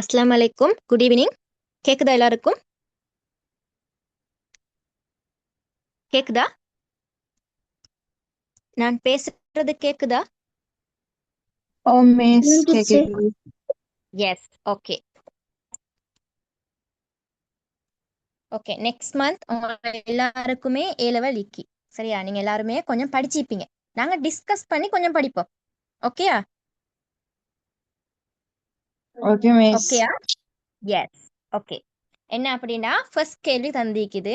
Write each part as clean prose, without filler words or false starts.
அஸ்ஸலாமு அலைக்கும். Good evening. கேக்குதா எல்லாருக்கும்? கேக்குதா? நான் பேசுறது கேக்குதா? ஓ மிஸ் கேட்டுச்சு. கேக்குது. Yes. Okay okay. Next month உங்க எல்லாருக்குமே ஏ லெவல் இக்கி. சரியா? நீங்க எல்லாருமே கொஞ்சம் படிச்சிப்பீங்க. நாங்க டிஸ்கஸ் பண்ணி கொஞ்சம் படிப்போம். ஓகேயா? Okay miss. ஓகேயா? எஸ். ஓகே. என்ன அப்படின்னா ஃபர்ஸ்ட் கேள்வி தந்திக்குது.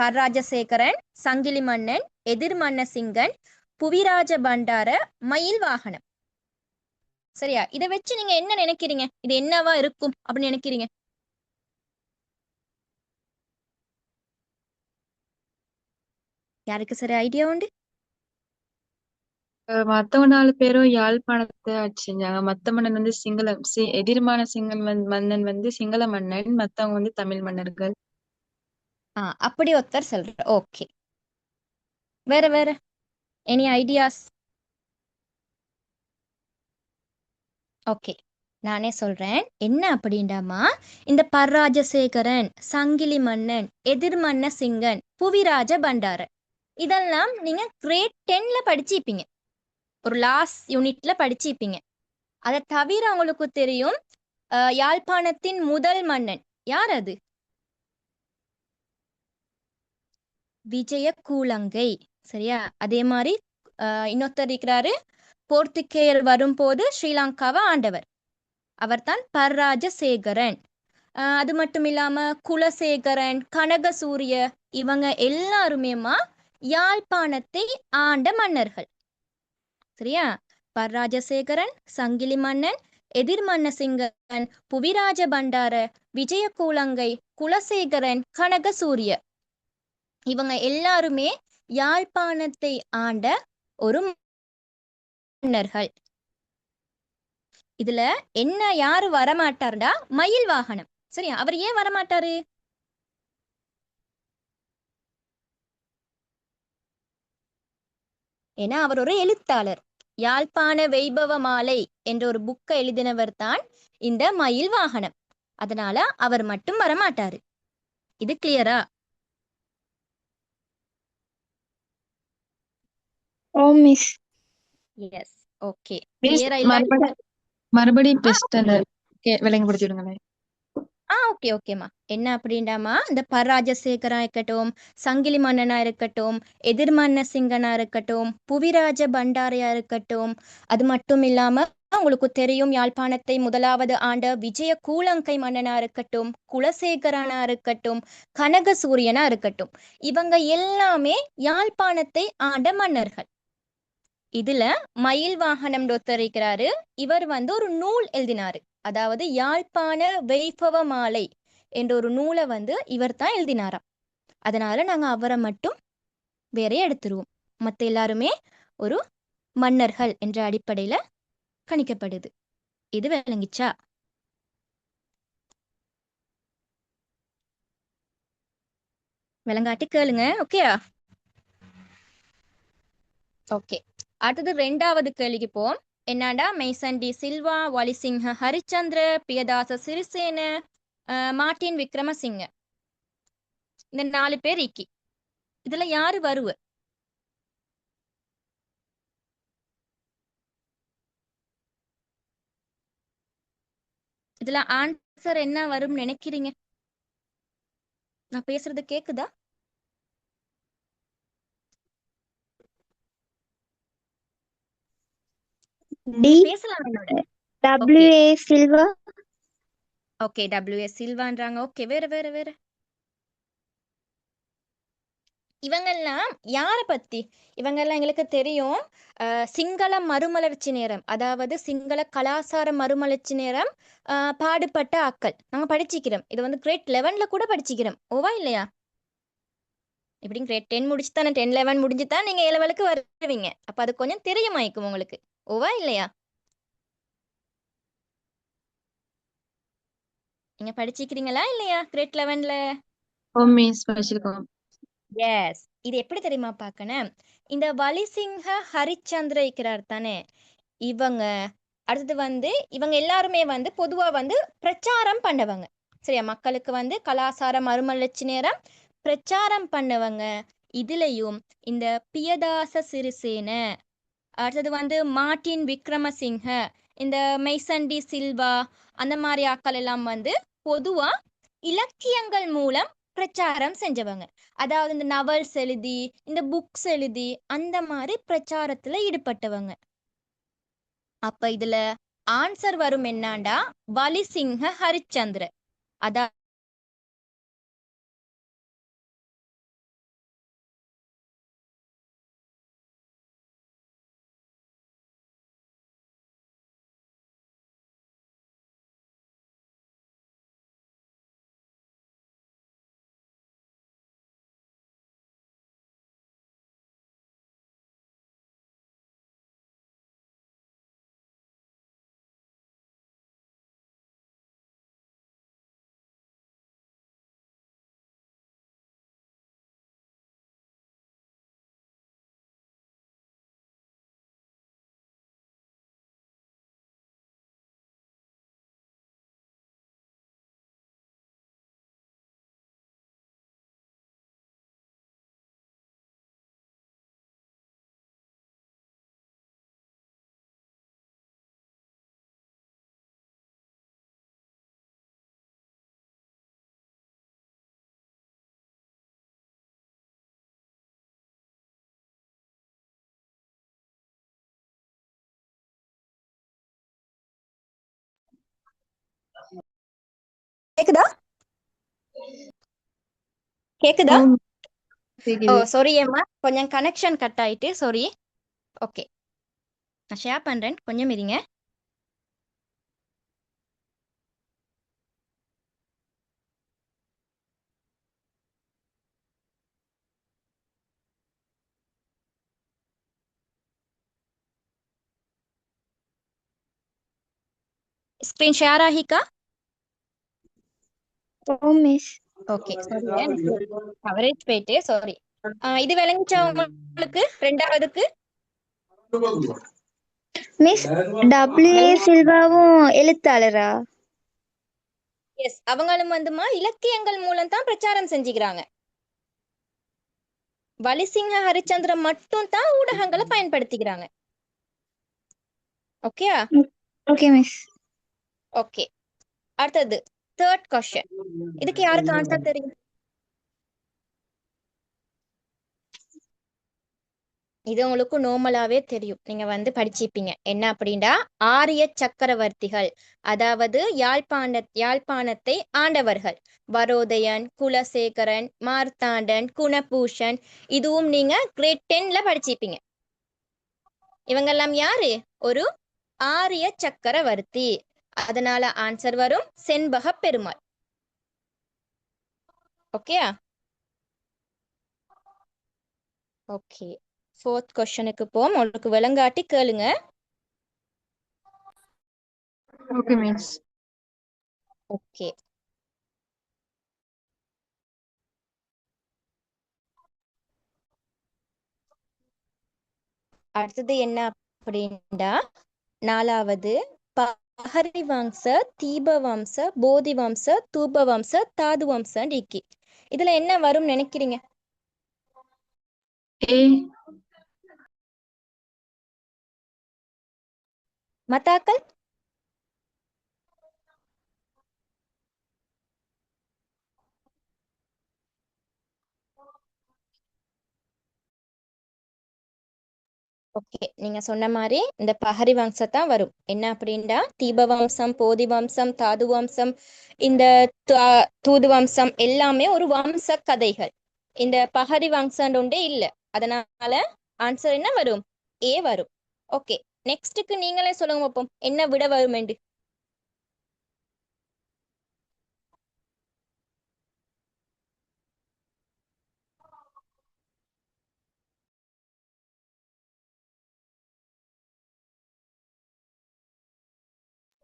பராஜசேகரன், சங்கிலி மன்னன், எதிர்மன்ன சிங்கன், புவிராஜ பண்டார, மயில் வாகனம். சரியா? இதை வச்சு நீங்க என்ன நினைக்கிறீங்க? இது என்னவா இருக்கும் அப்படின்னு நினைக்கிறீங்க? யாருக்கு சரி ஐடியா உண்டு? மத்தவங்க 4 பேரும் யாழ்ப்பாணத்தை ஆட்சி செஞ்சாங்க. மத்த மன்னன் வந்து எதிர்மான மன்னன் வந்து சிங்கள மன்னன், மத்தவங்க வந்து தமிழ் மன்னர்கள். அப்படி ஒருத்தர் சொல்ற. ஓகே. வேற வேற எனி ஐடியாஸ்? ஓகே. நானே சொல்றேன் என்ன அப்படின்டாமா, இந்த பராஜசேகரன், சங்கிலி மன்னன், எதிர்மன்ன சிங்கன், புவிராஜ பண்டார இதெல்லாம் நீங்க கிரேட் 10ல படிச்சிருப்பீங்க. ஒரு லாஸ்ட் யூனிட்ல படிச்சிருப்பீங்க. அதை தவிர உங்களுக்கு தெரியும் யாழ்ப்பாணத்தின் முதல் மன்னன் யார் அது? விஜய கூலங்கை. சரியா? அதே மாதிரி இன்னொருத்தர் இருக்கிறாரு, போர்த்துகேயர் வரும்போது ஸ்ரீலங்காவை ஆண்டவர், அவர்தான் பராஜசேகரன். அது மட்டும் இல்லாம குலசேகரன், கனகசூரிய இவங்க எல்லாருமேமா யாழ்ப்பாணத்தை ஆண்ட மன்னர்கள். சரியா? பராஜசேகரன், சங்கிலி மன்னன், எதிர்மன்ன சிங்கன், புவிராஜ பண்டார, விஜயகூலங்கை, குலசேகரன், கனகசூரிய இவங்க எல்லாருமே யாழ்ப்பாணத்தை ஆண்ட ஒரு மன்னர்கள். இதுல என்ன யாரு வரமாட்டாருடா? மயில் வாகனம். சரியா? அவர் ஏன் வரமாட்டாரு? ஏன்னா அவர் ஒரு எழுத்தாளர். யாழ்ப்பாண வைபவ மாலை என்ற ஒரு புக்கை எழுதினவர் தான் இந்த மயில் வாகனம். அதனால அவர் மட்டும் வரமாட்டாரு. இது கிளியரா? ஓ மிஸ். எஸ். ஓகே. மிஸ் கிளியரா இல்லாட்டி மறுபடியும் பெஸ்ட் விளங்கப்படுத்தி விடுங்களேன். ஓகே ஓகேம்மா. என்ன அப்படின்டாமா, இந்த பராஜசேகரா இருக்கட்டும், சங்கிலி மன்னனா இருக்கட்டும், எதிர்மன்ன சிங்கனா இருக்கட்டும், புவிராஜ பண்டாரையா இருக்கட்டும், அது மட்டும் இல்லாம உங்களுக்கு தெரியும் யாழ்ப்பாணத்தை முதலாவது ஆண்ட விஜய கூலங்கை மன்னனா இருக்கட்டும், குலசேகரனா இருக்கட்டும், கனகசூரியனா இருக்கட்டும், இவங்க எல்லாமே யாழ்ப்பாணத்தை ஆண்ட மன்னர்கள். இதுல மயில் வாகனம் ஒருத்தர் இருக்கிறாரு. இவர் ஒரு நூல் எழுதினாரு. அதாவது யாழ்ப்பாண வைபவ மாலை என்ற ஒரு நூலை இவர் தான் எழுதினாராம். அதனால நாங்க அவரை மட்டும் வேற எடுத்துருவோம். மத்த எல்லாருமே ஒரு மன்னர்கள் என்ற அடிப்படையில கணிக்கப்படுது. இது விளங்கிச்சா? விளங்காட்டி கேளுங்க. ஓகேயா? ஓகே. அடுத்தது 2வது கேள்விக்கு போம். என்னடா, மெய்சன் டி சில்வா, வலிசிங்க ஹரிச்சந்திர, பியதாச சிறிசேன, மார்ட்டின் விக்ரமசிங்க, இந்த 4 பேர் இக்கி. இதுல யாரு வருவ? இதுல ஆன்சர் என்ன வரும் நினைக்கிறீங்க? நான் பேசுறது கேக்குதா? டி பேசலாம் என்னோட. W A Silva. Okay, WS சில்வான்றாங்க. ஓகே, வேற வேற வேற இவங்கெல்லாம் யார பத்தி? இவங்கெல்லாம் எங்களுக்கு தெரியும். சிங்கள மறுமலர்ச்சி நேரம், அதாவது சிங்கள கலாசார மறுமலர்ச்சி நேரம் பாடுபட்ட ஆக்கள் நாங்க படிச்சிக்கிறோம். இது கிரேட் 11ல கூட படிச்சிக்கிறோம். ஓவா இல்லையா? எப்படியும் கிரேட் 10 முடிச்சு தானே, 10 11 முடிஞ்சு தான் நீங்க A-லெவலுக்கு வருவீங்க. அப்ப அது கொஞ்சம் தெரியுமாய்க்கும் உங்களுக்கு. ஓவா இல்லையா? நீங்க படிச்சிக்கிறீங்களா இல்லையா கிரேட் 11ல? ஓ மிஸ் படிச்சிருக்கோம். எஸ். இது எப்படி தெரியுமா பார்க்கணும்? இந்த வலிசிங்க ஹரிச்சந்திர இருக்கிறார் தானே, இவங்க அடுத்தது இவங்க எல்லாருமே பொதுவா பிரச்சாரம் பண்ணவங்க. சரியா? மக்களுக்கு கலாசார மறுமலர்ச்சி நேரம் பிரச்சாரம் பண்ணவங்க. இதுலயும் இந்த பியதாச சிறிசேன, அடுத்தது மார்ட்டின் விக்ரமசிங்க, இந்த மெய்சன் டி சில்வா, அந்த மாதிரி ஆக்கள் எல்லாம் பொதுவா இலக்கியங்கள் மூலம் பிரச்சாரம் செஞ்சவங்க. அதாவது இந்த நவல்ஸ் எழுதி, இந்த புக்ஸ் எழுதி, அந்த மாதிரி பிரச்சாரத்துல ஈடுபட்டவங்க. அப்ப இதுல ஆன்சர் வரும் என்னாண்டா, வலிசிங்க ஹரிச்சந்திர. அதாவது கேக்குதா கேக்குதா ஓ ஓ கேக்குது. சாரி ஏம்மா கொஞ்சம் கனெக்ஷன் கட் ஆயிட்டு சாரி ஓகே நான் ஷேர் பண்றேன் கொஞ்சம் இருங்க ஸ்கிரீன் ஷேர் ஆகிக்கா Oh, miss. ஓகே சாரி எனக்கு கவரேஜ் போயிட்டு சாரி இது விளங்குச்சா உங்களுக்கு ரெண்டாவதுக்கு Miss W.A. சில்வாவும் எழுத்தாளரா? எஸ் அவங்களும் வந்துமா இலக்கியங்கள் மூலம் தான் பிரச்சாரம் செஞ்சுக்கிறாங்க வலிசிங்க ஹரிச்சந்திரன் மட்டும் தான் ஊடகங்களை பயன்படுத்திக்கிறாங்க ஓகே Okay, miss. ஓகே அடுத்தது தேர்ட் கொஸ்டின் இதுக்கு யாருக்கு ஆன்சர் தெரியும் இது உங்களுக்கு நார்மலாவே தெரியும் நீங்க வந்து படிச்சிருப்பீங்க என்ன அப்படின்னா ஆரிய சக்கரவர்த்திகள் அதாவது யாழ்ப்பாணத்தை ஆண்டவர்கள் வரோதயன் குலசேகரன் மார்த்தாண்டன் குணபூஷன் இதுவும் நீங்க கிரேட் 10ல படிச்சிருப்பீங்க இவங்கெல்லாம் யாரு ஒரு ஆரிய சக்கரவர்த்தி அதனால ஆன்சர் வரும் செண்பக பெருமாள் ஓகே ஓகே ஃபோர்த் கொஸ்டினுக்கு போம் உங்களுக்கு விளங்காட்டி கேளுங்க ஓகே மிஸ். ஓகே அடுத்தது என்ன அப்படின்னா நாலாவது பஹரி வம்ச தீப வம்ச போதி வம்ச தூப வம்ச தாது வம்ச டிக்கி இதுல என்ன வரும் நினைக்கிறீங்க ஏ மத்தாக்கள் ஓகே நீங்க சொன்ன மாதிரி இந்த பஹரி வம்சத்தான் வரும் என்ன அப்படின்னா தீப வம்சம் போதி வம்சம் தாது வம்சம் இந்த தூது வம்சம் எல்லாமே ஒரு வம்ச கதைகள் இந்த பஹரி வம்சம் ஒன்றே இல்லை அதனால ஆன்சர் என்ன வரும் ஏ வரும் ஓகே நெக்ஸ்ட்டுக்கு நீங்களே சொல்லுங்க பார்ப்போம் என்ன விட வரும் என்று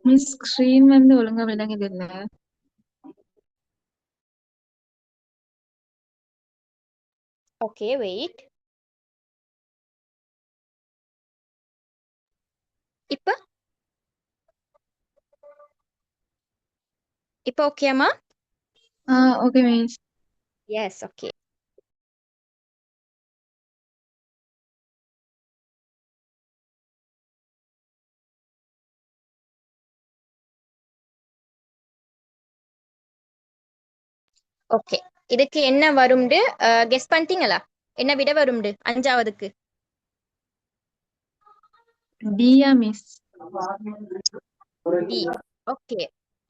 மிஸ் ஸ்க்ரீன் வந்து ஒழுங்கா விளங்குது இல்ல. ஓகே வெயிட் இப்ப இப்ப ஓகேமா okay miss. Yes okay okay இதுக்கு என்ன வரும்னு கெஸ் பண்ணிட்டீங்களா என்ன விட வரும்னு அஞ்சாவதுக்கு டியா miss. D okay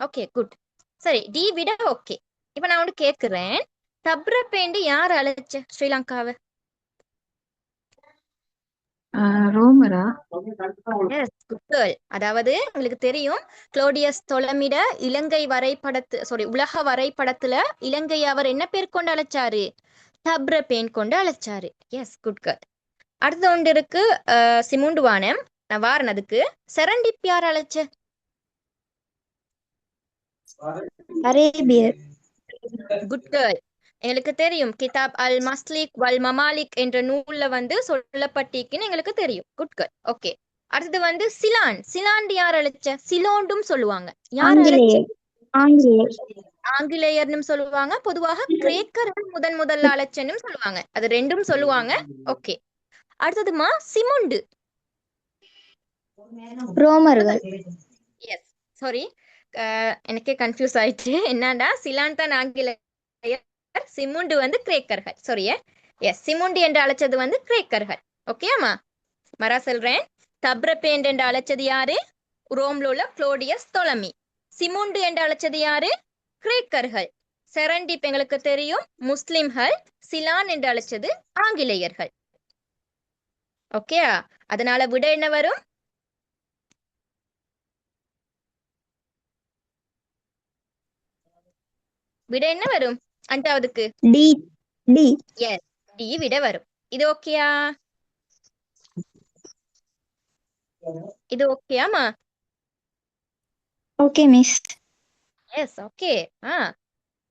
okay good சரி டி விட ஓகே இப்ப நான் ஒன்று கேட்கிறேன் தப்ரபேண்டு யார் அழைச்ச ஸ்ரீலங்காவை ரோமரா? எஸ் குட் கேர்ள் அதாவது உங்களுக்கு தெரியும் குளோடியஸ் தொலமிட இலங்கை உலக வரைபடத்துல இலங்கை அவர் என்ன பேர் கொண்டு அழைச்சாரு தப்ரபேன் கொண்டு அழைச்சாரு எஸ் குட் கேர்ள் அடுத்த ஒன்று இருக்கு சிமுண்டுவானம் நான் வாரன் அதுக்கு செரண்டிப் யார் அழைச்ச அரேபியர். குட் கேர்ள் எங்களுக்கு தெரியும் கிதாப் அல் மஸ்லிக் வல் மமாலிக் என்ற நூல்ல வந்து சொல்லப்பட்டிருக்குன்னு எங்களுக்கு தெரியும் குட் கேர்ள் ஓகே அடுத்தது வந்து சிலாண்டு யார் அழைச்ச சிலோண்டும் சொல்லுவாங்க யார் அழைச்ச ஆங்கிலேயர். ஆங்கிலேயர்னு சொல்லுவாங்க பொதுவாக கிரேக்கர்கள் முதல்ல அழைச்சன்னு சொல்லுவாங்க அது ரெண்டும் சொல்லுவாங்க ஓகே அடுத்ததுமா சிமுண்டு ரோமர்கள். எஸ் சாரி எனக்கே கன்ஃபியூஸ் ஆயிடுச்சு என்னடா சிலான் தான் ஆங்கிலேயர் சிமுண்டு வந்து கிரேக்கர்கள் சாரி எஸ் சிமுண்டு என்று அழைச்சது வந்து கிரேக்கர்கள் ஓகேமா மரா சொல்றேன் தப்ரபேண்ட் என்று அழைச்சது யாரு ரோம்ல உள்ள குளோடியஸ் தொலமி சிமுண்டு என்று அழைச்சது யாரு கிரேக்கர்கள். செரண்டிப் எங்களுக்கு தெரியும் முஸ்லிம்கள். சிலான் என்று அழைச்சது ஆங்கிலேயர்கள். ஓகே, அதனால விட என்ன வரும்? விட என்ன வரும் அஞ்சாவதுக்கு? டி டி எஸ், டி விட வரும். இது ஓகேயா? இது ஓகேயாமா? Okay miss. Yes, okay. ஆ,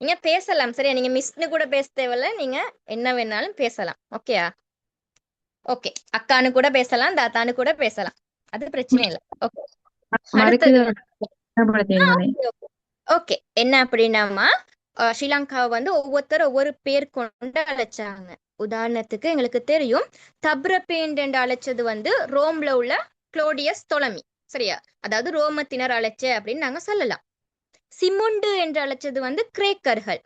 நீங்க பேசலாம். சரியா, நீங்க மிஸ்னு கூட பேச தேவையில்ல. நீங்க என்ன வேணாலும் பேசலாம். ஓகேயா? ஓகே, அக்கானு கூட பேசலாம், தாத்தானு கூட பேசலாம். அது பிரச்சனை இல்லை. ஓகே, அடுத்தது மறக்குது. ஓகே. என்ன அப்படின்னாமா, ஸ்ரீலங்காவை வந்து ஒவ்வொருத்தர் ஒவ்வொரு பேர் கொண்டு அழைச்சாங்க. உதாரணத்துக்கு எங்களுக்கு தெரியும் தப்ரபேண்ட் என்று அழைச்சது வந்து ரோம்ல உள்ள குளோடியஸ் தொலமி. சரியா, அதாவது ரோமத்தினர் அழைச்ச அப்படின்னு நாங்க சொல்லலாம். சிமுண்டு என்று அழைச்சது வந்து கிரேக்கர்கள்.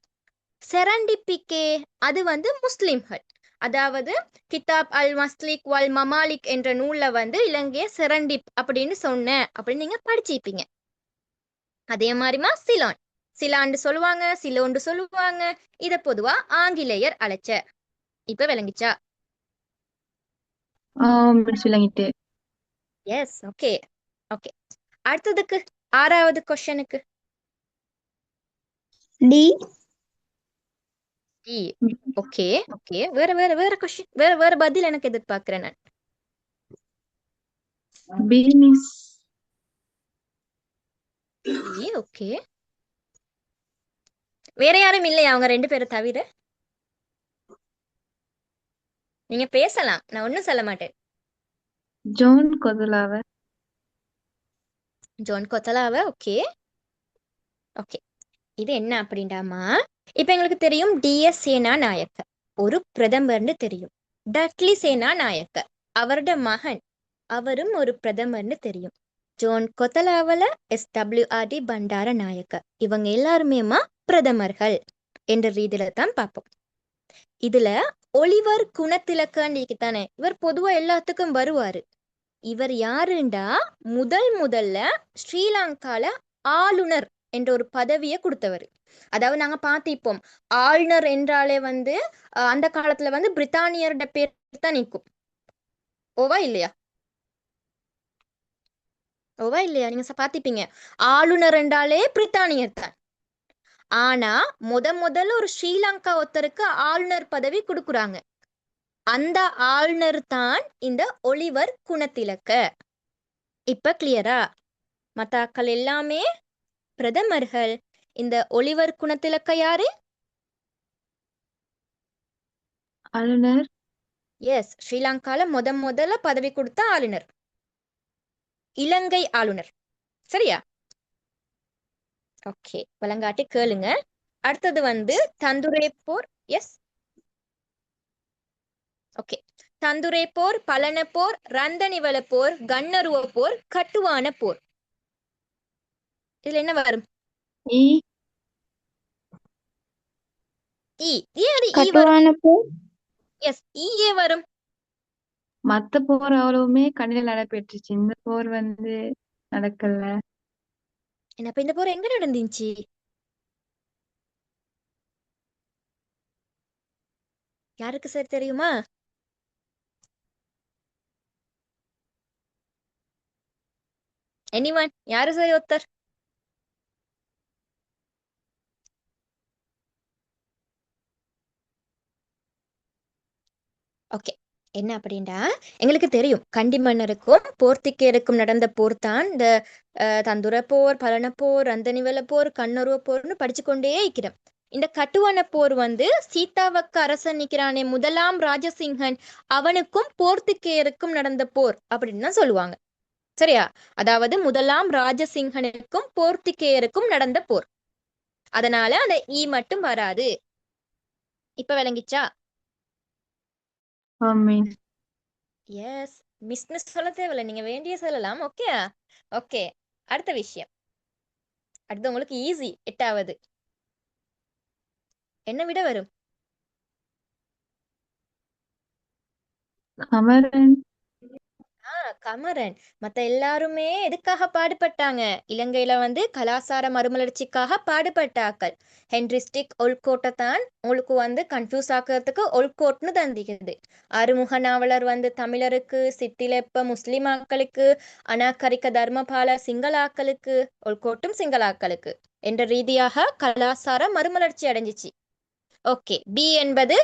செரண்டிபிகே அது வந்து முஸ்லிம்கள். அதாவது கிதாப் அல் மஸ்லிக் வல் மமாலிக் என்ற நூல்ல வந்து இலங்கைய செரண்டிப் அப்படின்னு சொன்ன அப்படின்னு நீங்க படிச்சிருப்பீங்க. அதே மாதிரிமா சிலான், சிலான்னு சொல்லுவாங்க, சிலோண்டு சொல்லுவாங்க. இத பொதுவா ஆங்கிலேயர் அழைச்ச. இப்ப விளங்கிச்சா? விளங்கிட்டு. Yes, okay. ஓகே, அடுத்ததுக்கு 6வது கொஸ்டனுக்கு டி டி. ஓகே ஓகே, வேற வேற வேற கொஸ்டின், வேற வேற பதில் எனக்கு எதிர்பார்க்கிறேன் நான். B miss. ஓகே, வேற யாரும் இல்லையா அவங்க 2 பேரை தவிர? நீங்க பேசலாம், நான் ஒன்னும் சொல்ல மாட்டேன். Zone கொதலாவ. Zone Kotelawala. Okay okay, இது என்ன அப்படின்டாமா, இப்ப எங்களுக்கு தெரியும் டிஎஸ் சேனா நாயக்க ஒரு பிரதமர்னு தெரியும். டட்லி சேனா நாயக்க அவரோட மகன், அவரும் ஒரு பிரதமர்னு தெரியும். ஜோன் கொத்தலாவல SWRD பண்டார நாயக்க இவங்க எல்லாருமேமா பிரதமர்கள் என்ற ரீதியில தான் பார்ப்போம். இதுல ஒலிவர் குணத்திலக்கன்னு தானே, இவர் பொதுவா எல்லாத்துக்கும் வருவாரு. இவர் யாருண்டா முதல்ல ஸ்ரீலங்கால ஆளுநர் என்ற ஒரு பதவியை கொடுத்தவர். அதாவது நாங்க பார்த்திப்போம் ஆளுநர் என்றாலே வந்து அந்த காலத்துல வந்து பிரித்தானியரோட பேர் தான் நிற்கும். ஓவா இல்லையா? ஓவா இல்லையா? நீங்க பார்த்திப்பீங்க ஆளுநர் என்றாலே பிரித்தானியர் தான். ஆனா முதல்ல ஒரு ஸ்ரீலங்கா ஒருத்தருக்கு ஆளுநர் பதவி கொடுக்குறாங்க. அந்த ஆளுநர் தான் இந்த ஒலிவர் குணத்திலக்க. இப்ப கிளியரா? மத்த ஆக்கள் எல்லாமே பிரதமர்கள். இந்த ஒலிவர் குணத்திலக்க யாரு? ஆளுநர். எஸ், ஸ்ரீலங்கால முதல்ல பதவி கொடுத்த ஆளுநர், இலங்கை ஆளுநர். சரியா? ஓகே, வழங்காட்டி கேளுங்க. அடுத்தது வந்து தந்துரே போர். S, okay. தந்துரே போர், பலன போர், ரந்தனிவல போர், கண்ணருவ போர், கட்டுவான போர். இதுல என்ன வரும்? இ. இ. ஏன் அது இ வரும்? கட்டுவான போர். எஸ், ஈயே வரும். மத்த போர் அவ்வளவுமே கண்ணில் நடைபெற்றுச்சு. இந்த போர் வந்து நடக்கல. என்ன, அப்ப இந்த போர் எங்க நடந்துச்சு? யாருக்கு சரி தெரியுமா? எனிவன், யாரு சரி ஒருத்தர்? ஓகே, என்ன அப்படின்டா எங்களுக்கு தெரியும் கண்டி மன்னருக்கும் போர்த்துக்கேயருக்கும் நடந்த போர் தான் இந்த தந்துர போர், பலன போர், ரந்தனிவல போர், கண்ணருவ போர்னு படிச்சு கொண்டே இருக்கிறோம். இந்த கட்டுவன போர் வந்து சீதாவக்க அரசன் நிக்கிறானே முதலாம் ராஜசிங்கன், அவனுக்கும் போர்த்துக்கேயருக்கும் நடந்த போர் அப்படின்னு தான் சொல்லுவாங்க. சரியா? அதாவது முதலாம் ராஜசிங்கனுக்கும் போர்த்துக்கேயருக்கும் நடந்த போர். அதனால அந்த ஈ மட்டும் வராது. இப்ப விளங்கிச்சா? எஸ், மிஸ்னு சொல்ல தேவையில்ல, நீங்க வேண்டிய சொல்லலாம். ஓகே ஓகே, அடுத்த விஷயம். அடுத்து உங்களுக்கு ஈஸி. 8வது என்ன விட வரும்? கமரன். கமரன். மத்த எல்லாருமே எதுக்காக பாடுபட்டாங்க? இலங்கையில வந்து கலாசார மறுமலர்ச்சிக்காக பாடுபட்டாக்கள். ஹென்றி ஸ்டிக் ஒல்கோட்டை தான் உங்களுக்கு வந்து கன்ஃபியூஸ் ஆக்கிறதுக்கு ஒல்கோட்னு தந்திக்குது. ஆறுமுக நாவலர் வந்து தமிழருக்கு, சித்திலப்ப முஸ்லிமாக்களுக்கு, அனாகரிக தர்மபால சிங்களாக்களுக்கு, ஒல்கோட்டும் சிங்களாக்களுக்கு என்ற ரீதியாக கலாசார மறுமலர்ச்சி அடைஞ்சிச்சு. ஓகே, பி என்பது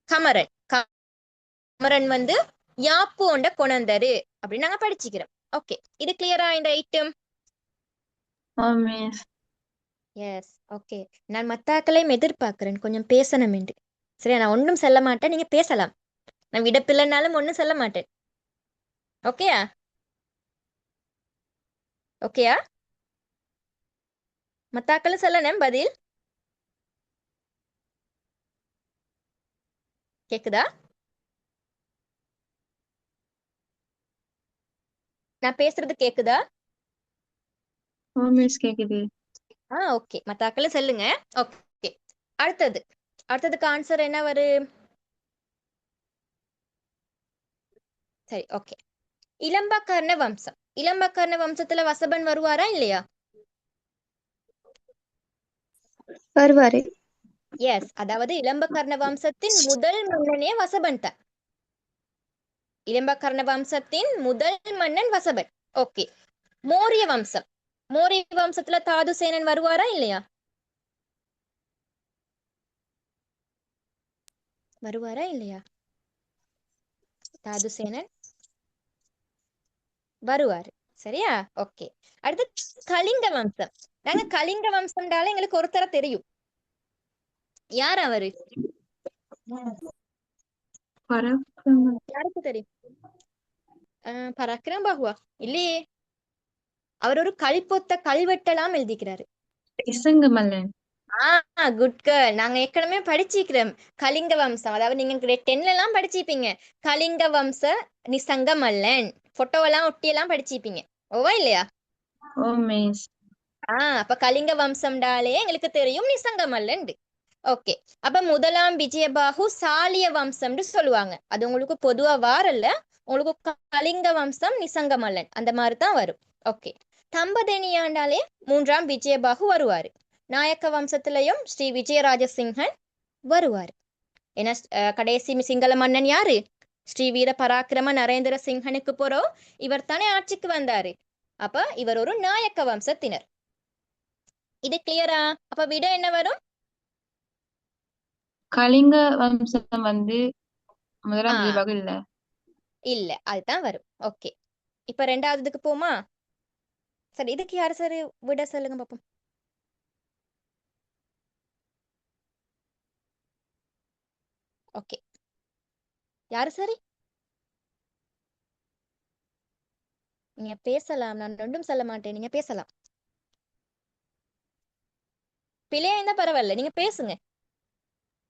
கமரன். கமரன் வந்து யாப்பு ஒண்ட கொணந்தரு அப்படின்னு நாங்க படிச்சுக்கிறோம். ஓகே, இது கிளியரா இந்த ஐட்டம்? ஆம் மிஸ். Yes, okay. நான் மத்தாக்களையும் எதிர்பார்க்கிறேன் கொஞ்சம் பேசணும் என்று. சரியா, நான் ஒன்றும் சொல்ல மாட்டேன், நீங்க பேசலாம். நான் விடப்பில்லைனாலும் ஒன்றும் சொல்ல மாட்டேன். ஓகேயா? ஓகேயா? மத்தாக்களும் சொல்லணும் பதில். கேக்குதா? நான் பேசுறது கேக்குதா? ஆம் மிஸ் கேக்குது. ஓகே, மத்தாக்களும் சொல்லுங்க. ஓகே, அடுத்ததுக்கு ஆன்சர் என்ன வரும்? சரி, ஓகே. இளம்பக்கர்ண வம்சம். இளம்பக்கர்ண வம்சத்துல வசபன் வருவாரா இல்லையா? வருவாரு. எஸ், அதாவது இளம்பக்கர்ண வம்சத்தின் முதல் மன்னனே வசபன் தான். இளம்பக்கர்ண வம்சத்தின் முதல் மன்னன் வசபன். ஓகே. மௌரிய வம்சம். மௌரிய வம்சத்துல தாதுசேனன் வருவாரா இல்லையா? வருவாரா இல்லையா? தாதுசேனன் வருவாரு. சரியா? ஓகே. அடுத்து கலிங்க வம்சம். நாங்க கலிங்க வம்சம்டால எங்களுக்கு ஒருத்தர தெரியும். யார் அவரு? பராக்கிரம யாருக்கு தெரியும்? பராக்கிரம் பாகுவா? இல்லையே. அவர் ஒரு கல்பொத்த கல்வெட்டெல்லாம் எழுதிக்கிறாரு. இசங்க மல்லன். Good girl. நாங்க ஏற்கனவே படிச்சிக்கிறோம் கலிங்க வம்சம். அதாவது நீங்க கிரேட் 10ல எல்லாம் படிச்சிருப்பீங்க. கலிங்க வம்ச நிசங்க மல்லன் போட்டோவெல்லாம் ஒட்டியெல்லாம் படிச்சிருப்பீங்க. ஓவா இல்லையா? ஆம் மிஸ். அப்ப கலிங்க வம்சம்டாலே எங்களுக்கு தெரியும் நிசங்க மல்லன். ஓகே. அப்ப முதலாம் விஜயபாகு சாலிய வம்சம்னு சொல்லுவாங்க. அது உங்களுக்கு பொதுவா வாரல்ல, உங்களுக்கு கலிங்க வம்சம் நிசங்க மல்லன் அந்த மாதிரி தான் வரும். ஓகே. தம்பதேனியாண்டாலே மூன்றாம் விஜயபாகு வருவாரு. நாயக்க வம்சத்திலையும் ஸ்ரீ விஜயராஜசிங்கன் வருவாரு. ஏன்னா கடைசி சிங்கள மன்னன் யாரு? ஸ்ரீ வீர பராக்கிரம நரேந்திர சிங்கனுக்கு போறோம் இவர் தானே ஆட்சிக்கு வந்தாரு. அப்ப இவர் ஒரு நாயக்க வம்சத்தினர். இது கிளியரா? அப்ப விட என்ன வரும்? கலிங்க வம்சம் வந்து முதலாம் ஆ விஜயபாகு இல்ல. இல்ல, அதுதான் வரும். ஓகே. இப்ப ரெண்டாவதுக்கு போமா? சரி, இதுக்கு யாரு சரி விட சொல்லுங்க பாப்போம். ஓகே, யாரு சரி? நீங்க பேசலாம், நான் ரெண்டும் சொல்ல மாட்டேன், நீங்க பேசலாம். பிழையா இருந்தா பரவாயில்ல, நீங்க பேசுங்க.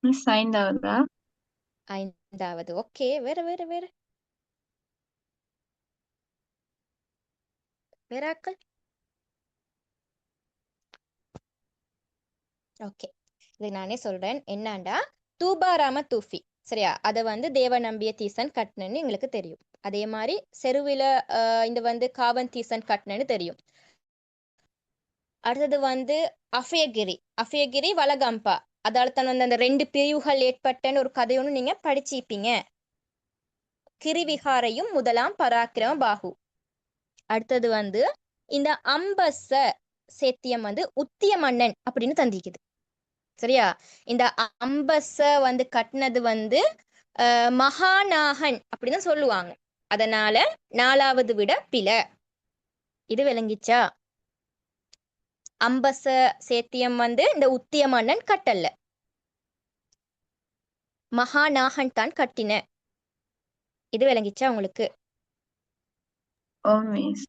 மிஸ் ஐந்தாவதா? ஐந்தாவது. ஓகே, வேற வேற வேற வேற ஆக்கள். ஓகே, இது நானே சொல்றேன். என்னண்டா தூபாராம தூஃபி. சரியா? அதை வந்து தேவ நம்பிய தீசன் கட்னன்னு எங்களுக்கு தெரியும். அதே மாதிரி செருவில இந்த வந்து காவன் தீசன் கட்னன்னு தெரியும். அடுத்தது வந்து அஃபயகிரி வலகம்பா. அதால தான் வந்து அந்த 2 பிரிவுகள் ஏற்பட்டன்னு ஒரு கதை ஒன்று நீங்க படிச்சிருப்பீங்க. கிரிவிகாரையும் முதலாம் பராக்கிரம பாகு. அடுத்தது வந்து இந்த அம்பச சேத்தியம் வந்து உத்திய மன்னன் அப்படின்னு தந்திக்குது. சரியா? இந்த அம்பச வந்து கட்டினது வந்து மகாநாகன் அப்படின்னு சொல்லுவாங்க. அதனால 4வது விட பிழை. இது விளங்கிச்சா? அம்பச சேத்தியம் வந்து இந்த உத்திய மன்னன் கட்டல்ல, மகாநாகன் தான் கட்டின. இது விளங்கிச்சா உங்களுக்கு? ஆம் மிஸ்.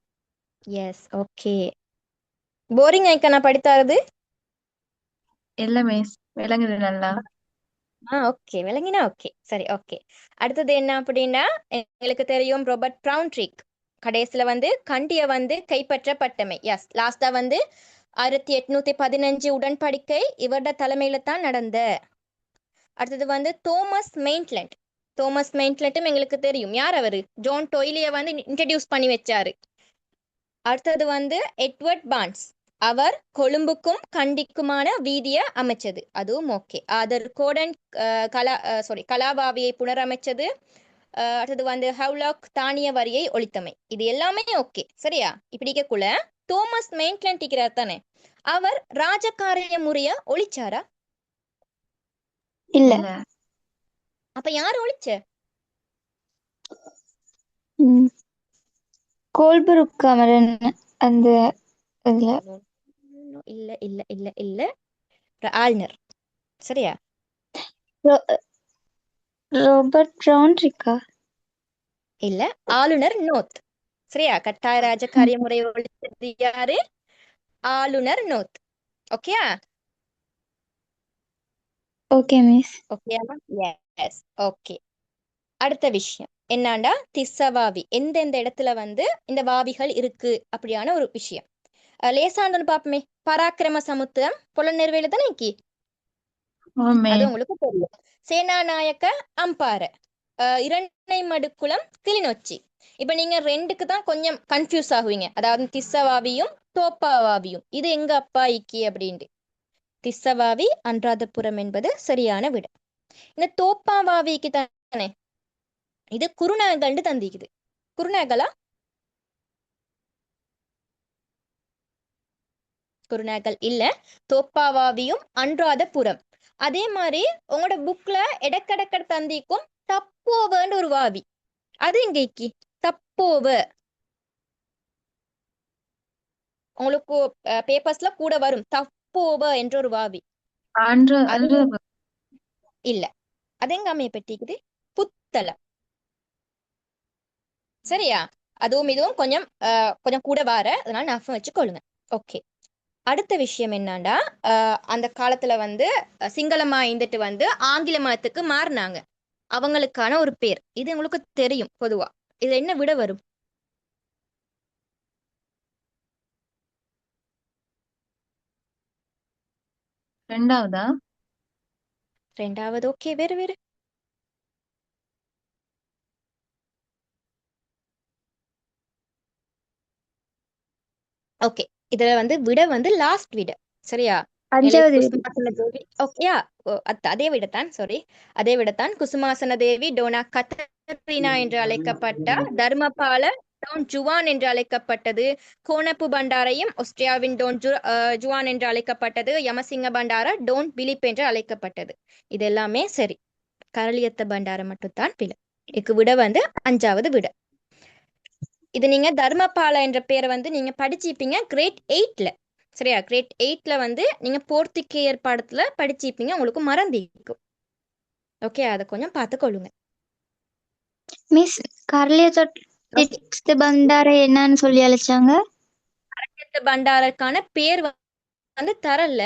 Yes, okay. போரிங் ஆயிக்கா நான் படித்தாரது? இல்ல மிஸ், விளங்குது நல்லா. ஓகே, விளங்கினா ஓகே. சரி, ஓகே. அடுத்தது என்ன அப்படின்னா, எங்களுக்கு தெரியும் ராபர்ட் ப்ரவுன்ட்ரிக் கடைசியில வந்து கண்டிய வந்து கைப்பற்றப்பட்டமை. எஸ், லாஸ்டா வந்து 1815 உடன்படிக்கை இவரோட தலைமையில தான் நடந்த. அடுத்தது வந்து தோமஸ் மெயின்ட்லண்ட். தோமஸ் மெயின்ட்லட்டும் எங்களுக்கு தெரியும். யார் அவரு? ஜான் டொய்லிய வந்து இன்ட்ரடியூஸ் பண்ணி வச்சாரு. அடுத்தது வந்து எட்வர்ட் பான்ஸ். அவர் கொழும்புக்கும் கண்டிக்குமான வீதியை அமைச்சது, அதுவும் ஓகே. ஆதர் கோடன் கலாபாவியை புனரமைச்சது. அடுத்தது வந்து ஹவுலாக் தானிய வரியை ஒழித்தமை. இது எல்லாமே ஓகே, சரியா? இப்படிக்கக்குள்ள தோமஸ் மெயின்ட்லண்ட் இருக்கிறார் தானே, அவர் ராஜகாரிய முறைய ஒழிச்சாரா? இல்ல. இல்ல. அப்ப யார் ஒழிச்ச? ம். கோல்புருக் கமரன் அந்த இதுல இல்ல இல்ல இல்ல இல்ல, ஆளுநர், சரியா? ரோ- ரோபர்ட் ப்ரவுன் இருக்கா? இல்ல, ஆளுநர் நோத், சரியா? கட்டாய ராஜகாரிய முறையை ஒழிச்சது யாரு? ஆளுநர் நோத். ஓகேயா? Okay miss. ஓகேவா? Yes, okay. அடுத்த விஷயம் என்னண்டா, திஸ்ஸவாவி எந்தெந்த இடத்துல வந்து இந்த வாவிகள் இருக்கு அப்படியான ஒரு விஷயம். லேசாந்தன் பாப்போமே. பராக்கிரம சமுத்திரம் புலனெருவேல தானே இக்கி, ஆமே. அது உங்களுக்கு தெரியும். சேனாநாயக்க அம்பாறை, இரண்டை மடுக்குளம் கிளிநொச்சி. இப்ப நீங்க ரெண்டுக்கு தான் கொஞ்சம் கன்ஃபியூஸ் ஆகுவீங்க, அதாவது திஸ்ஸவாவியும் தோப்பாவாவியும். இது எங்க அப்பா இக்கி அப்படின்ட்டு. திஸ்ஸவாவி அன்றாதபுரம் என்பது சரியான விட. இந்த தோப்பாவாவிக்கு தானே இது குருநாகல்னு தந்திக்குது. குருநாகலா? குருநாகல் இல்ல, தோப்பாவாவியும் அன்றாதபுரம். அதே மாதிரி உங்களோட புக்ல எடக்கடக்க தந்திக்கும் தப்போவன்னு ஒரு வாவி, அது எங்கேக்கு? தப்போவ உங்களுக்கு பேப்பர்ஸ்ல கூட வரும், தப்போவ என்ற ஒரு வாவி. அன்று அது அன்று இல்ல, அது எங்க அமைய பெற்றிக்குது? புத்தளம், சரியா? அதுவும் இதுவும் கொஞ்சம் கொஞ்சம் கூட வார, அதனால ஞாபகம் வச்சுக்கொள்ளுங்க. ஓகே. அடுத்த விஷயம் என்னன்னா, அந்த காலத்துல வந்து சிங்களமா இருந்துட்டு வந்து ஆங்கில மதத்துக்கு மாறினாங்க. அவங்களுக்கான ஒரு பேர் இது உங்களுக்கு தெரியும் பொதுவா. இது என்ன விட வரும்? ரெண்டாவதா? ரெண்டாவது ஓகே, வேறு வேறு. ஓகே, இதுல வந்து விட வந்து லாஸ்ட் விட, சரியா? நிலை அஞ்சாவது வீடு. குசுமாசன தேவி. ஓகேயா? அதே விடத்தான், சாரி, அதே விடத்தான். குசுமாசன தேவி டோனா கத்தரினா என்று அழைக்கப்பட்ட தர்மபால டோன் ஜுவான் என்று அழைக்கப்பட்டது. கோனப்பு பண்டாரையும் ஆஸ்திரியாவின் டோன் ஜுவான் என்று அழைக்கப்பட்டது. யமசிங்க பண்டார டோன் பிலிப் என்று அழைக்கப்பட்டது. இது எல்லாமே சரி. கரளியத்த பண்டார மட்டும்தான் பிழை. இதுக்கு விட வந்து அஞ்சாவது விட. இது நீங்க தர்மபாலா என்ற பேரை வந்து நீங்க படிச்சிருப்பீங்க கிரேட் 8ல, சரியா? கிரேட் 8ல வந்து நீங்க போர்த்துகேயர் பாடத்துல படிச்சிருப்பீங்க, உங்களுக்கு மறந்திருக்கும். ஓகே, அதை கொஞ்சம் பார்த்துக்கொள்ளுங்க. மிஸ் கர்லிய ஓகே, தொட்டி பண்டாரை என்னன்னு சொல்லி அழைச்சாங்க? பண்டாரக்கான பேர் வந்து தரல.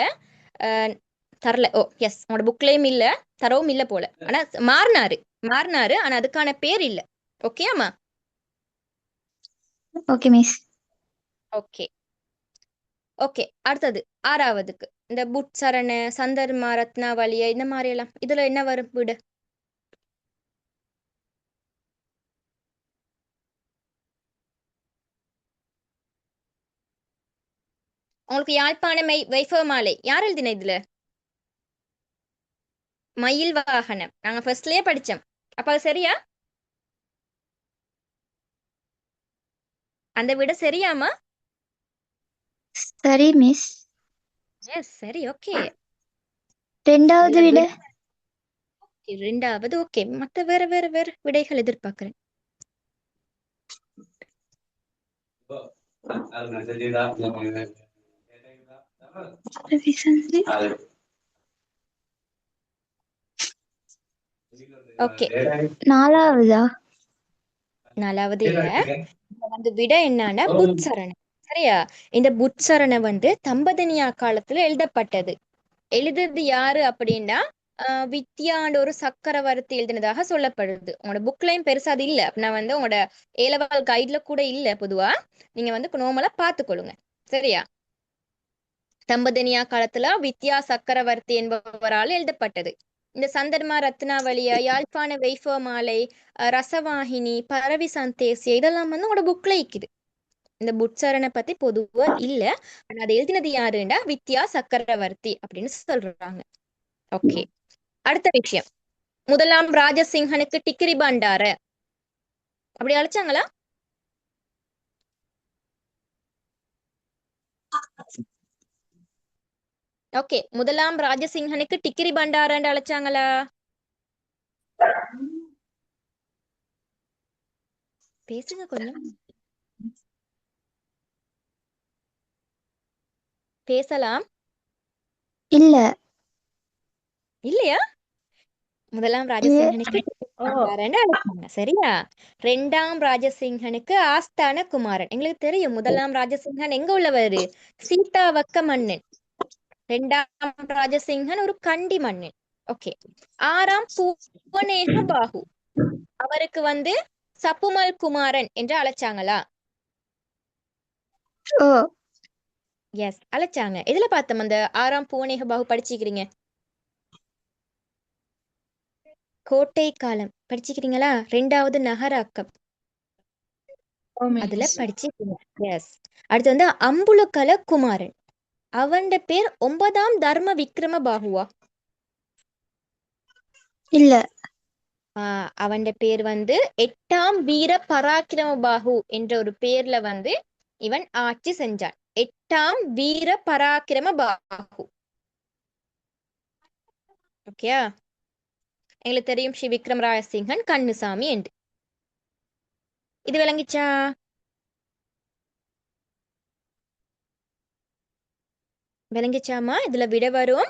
அஹ், தரல. ஓ எஸ், உங்களோட புக்லயும் இல்ல, தரவும் இல்ல போல. ஆனா மாறினாரு, மாறினாரு, ஆனா அதுக்கான பேர் இல்ல. ஓகேயாமா? Okay miss. ஓகே. ஓகே, அடுத்தது ஆறாவதுக்கு இந்த புட்சரண சந்தர்மா ரத்னாவளிய இந்த மாதிரி எல்லாம் இதுல என்ன வரும் விடு? உங்களுக்கு யாழ்ப்பாண வைபவ மாலை யார் எழுதின இதுல? மயில் வாகனம் நாங்க ஃபர்ஸ்ட்லயே படிச்சோம். அப்ப அது சரியா? அந்த விட சரியாமா? சரி மிஸ். எஸ், சரி, ஓகே. ரெண்டாவது வீடு. இரண்டாவது ஓகே. மத்த வேற வேற வேற விடைகள் எதிர்பார்க்கிறேன். ஓகே, நாலாவதா? நாலாவது இல்ல. இப்ப வந்து விட என்னன்னா புட்சரணம், சரியா? இந்த புட்சரணம் வந்து தம்பதினியா காலத்துல எழுதப்பட்டது. எழுதுறது யாரு அப்படின்னா வித்யாண்ட ஒரு சக்கரவர்த்தி எழுதினதாக சொல்லப்படுது. உங்களோட புக்லயும் பெருசா அது இல்ல, நான் வந்து உங்களோட ஏலவால் கைட்ல கூட இல்ல. பொதுவா நீங்க வந்து நார்மலா பார்த்துக்கொள்ளுங்க, சரியா? தம்பதினியா காலத்துல வித்யா சக்கரவர்த்தி என்பவரால் எழுதப்பட்டது. இந்த சந்தர்மா ரத்னாவளியா, யாழ்ப்பாண வைஃப மாலை, ரசவாகினி, பரவி சந்தேசிய இதெல்லாம் வந்து உங்களோட புக்ல இருக்குது. இந்த புட்சரனை பத்தி பொதுவா இல்ல. ஆனா அதை எழுதினது யாருன்னா வித்யா சக்கரவர்த்தி அப்படின்னு சொல்றாங்க. ஓகே, அடுத்த விஷயம். முதலாம் ராஜசிங்கனுக்கு டிக்கிரி பண்டார அப்படி அழைச்சாங்களா? ஓகே, முதலாம் ராஜசிங்கனுக்கு டிக்கிரி பண்டாரன்னு அழைச்சாங்களா? பேசுங்க கொஞ்சம். பேசலாம். இல்ல. இல்லையா? முதலாம் ராஜசிங்கனுக்கு டிக்கிரி பண்டாரன்னு அழைச்சாங்க. சரியா? ரெண்டாம் ராஜசிங்கனுக்கு ஆஸ்தான குமாரன். எங்களுக்கு தெரியும் முதலாம் ராஜசிங்கன் எங்க உள்ளவரு? சீதாவக்க மன்னன். ரெண்டாம் ராஜசிங்கன் ஒரு கண்டி மன்னன். ஓகே. ஆறாம் பூவனேக பாகு, அவருக்கு வந்து சப்புமல் குமாரன் என்று அழைச்சாங்களா? ஓ. எஸ், அழைச்சாங்க. எதுல பார்த்தோம் அந்த ஆறாம் பூவனேக பாகு படிச்சுக்கிறீங்க? கோட்டை காலம் படிச்சுக்கிறீங்களா? ரெண்டாவது நகராக்கம் ஓ அதுல மிஸ். படிச்சுக்கிறீங்க. எஸ். அடுத்து வந்து அம்புலுக்கல குமாரன், அவன் பேர் 9ஆம் தர்ம விக்ரம பாகுவா? இல்ல. அவன் பேர் வந்து 8ஆம் வீர பராக்கிரம பாகு என்ற ஒரு பேர்ல வந்து இவன் ஆட்சி செஞ்சான். 8ஆம் வீர பராக்கிரம பாகு. ஓகேயா? எங்களுக்கு தெரியும் ஸ்ரீ விக்ரம் ராயசிங்கன் கண்ணுசாமி என்று. இது விளங்கிச்சா? விளங்கிச்சாமா? இதுல விட வரும்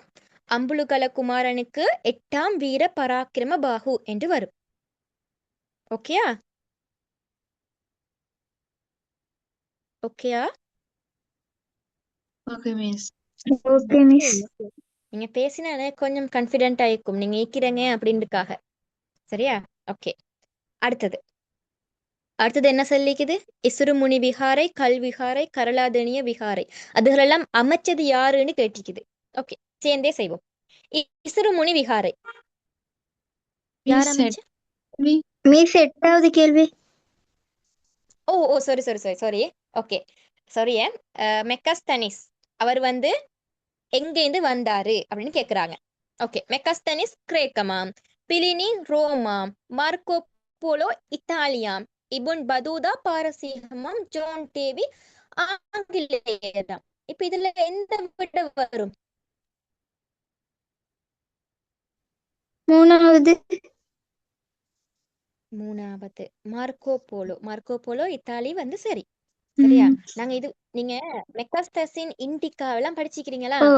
அம்புலுகல குமாரனுக்கு 8ஆம் வீர பராக்கிரம பாகு என்று வரும். ஓகேயா? ஓகேயா? Okay miss. Okay miss. நீங்க பேசினா எனக்கு கொஞ்சம் கான்ஃபிடென்ட் ஆயிக்கும் நீங்க ஈக்கிறீங்க அப்படின்றதுக்காக. சரியா? ஓகே. அடுத்தது என்ன சொல்லிக்குது? இசுருமுனி விகாரை, கல் விகாரை, கரளாதனிய விகாரை அதுகளெல்லாம் அமைச்சது யாருன்னு கேட்டிக்குது. ஓகே, சேர்ந்தே செய்வோம். இசுருமுனி விகாரை யார் மிஸ் அமைச்சு? மிஸ் 8வது கேள்வி. Oh oh sorry sorry sorry sorry. Okay, sorry. Megasthenes அவர் வந்து எங்கேருந்து வந்தாரு அப்படின்னு கேக்குறாங்க. ஓகே, மெக்கஸ்தனிஸ் கிரேக்கமாம், பிலினி ரோமாம், மார்க்கோ போலோ இத்தாலியாம், இபுன் பதூதா பாரசீகமாம், ஜோன் டேவி ஆங்கிலேயராம். இப்ப இதுல எந்த விட வரும்? 3வது. மார்க்கோ போலோ இத்தாலி வந்து சரி. சரியா? நாங்க இது நீங்க மெக்கஸ்தஸின் இண்டிகா எல்லாம் படிச்சுக்கிறீங்களா? ஓ.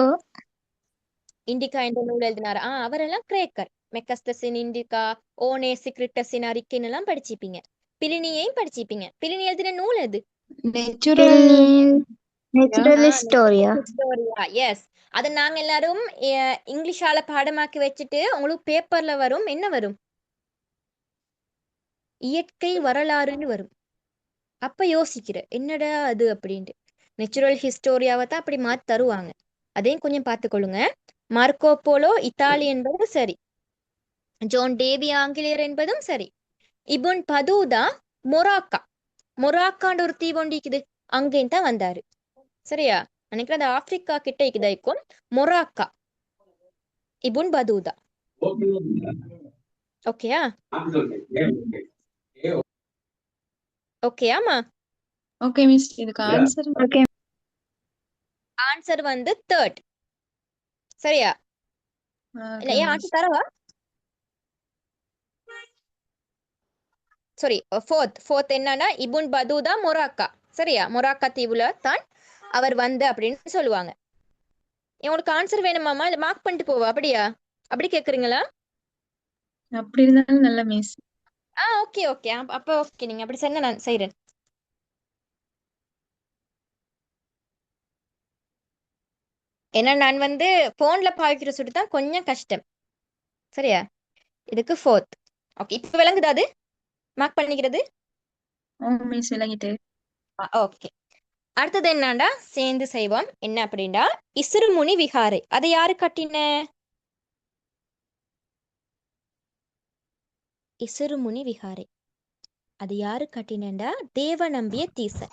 இண்டிகா என்ற நூல் எழுதினார். அவரெல்லாம் கிரேக்கர். மெக்கஸ்தஸின் இண்டிகா, ஓனேசிக்ரிட்டஸின் அறிக்கைன்னு எல்லாம் படிச்சிப்பீங்க. பிலினியையும் படிச்சிப்பீங்க. பிலினி எழுதின நூல் எது? Natural natural historia. எஸ். அதை நாங்க எல்லாரும் இங்கிலீஷால பாடமாக்கி வச்சுட்டு உங்களுக்கு பேப்பர்ல வரும். என்ன வரும்? இயற்கை வரலாறுன்னு வரும். அப்ப யோசிக்கிற என்னடா அது அப்படின்ட்டு. நேச்சுரல் ஹிஸ்டோரியாவை தான் அப்படி மாத்தி தருவாங்க. அதையும் கொஞ்சம் பார்த்துக்கொள்ளுங்க. மார்க்கோ போலோ இத்தாலி என்பது சரி. ஜோன் டேவி ஆங்கிலேயர் என்பதும் சரி. இபுன் பதூதா மொராக்கான்ற ஒரு தீவு ஒண்டிக்குது, அங்கேயும் தான் வந்தாரு. சரியா? நினைக்கிறேன் அது ஆப்பிரிக்கா கிட்ட இருக்குதாய்க்கும். Morocco, Ibn Battuta. ஓகேயா? ஓகேயாமா? Okay miss. இதுக்கு ஆன்சர் ஓகே. ஆன்சர் வந்து தேர்ட். சரியா? ஏன் ஆன்சர் தரவா? சாரி, ஃபோர்த் என்னன்னா இபுன் பதூதா மொராக்கா. சரியா? மொராக்கா தீவுல தான் அவர் வந்து அப்படின்னு சொல்லுவாங்க. உங்களுக்கு ஆன்சர் வேணுமாமா இல்ல மார்க் பண்ணிட்டு போவா? அப்படியா? அப்படி கேக்குறீங்களா? அப்படி இருந்தாலும் நல்ல மிஸ். Okay okay. அப்ப ஓகே, நீங்க அப்படி சொன்னா நான் செய்றேன். ஏன்னா நான் வந்து போன்ல பாய்க்கிற சுட்டு தான் கொஞ்சம் கஷ்டம். சரியா? இதுக்கு ஃபோர்த். ஓகே, இப்ப விளங்குதா அது மார்க் பண்ணிக்கிறது? ஓ மிஸ் விளங்கிட்டு. ஓகே. அடுத்தது என்னண்டா சேர்ந்து செய்வோம். என்ன அப்படின்னா இசுருமுனி விகாரை அதை யாரு கட்டின? இசுருமுனி விகாரை. அது யாரு கட்டினண்டா தேவநம்பிய தீசன்.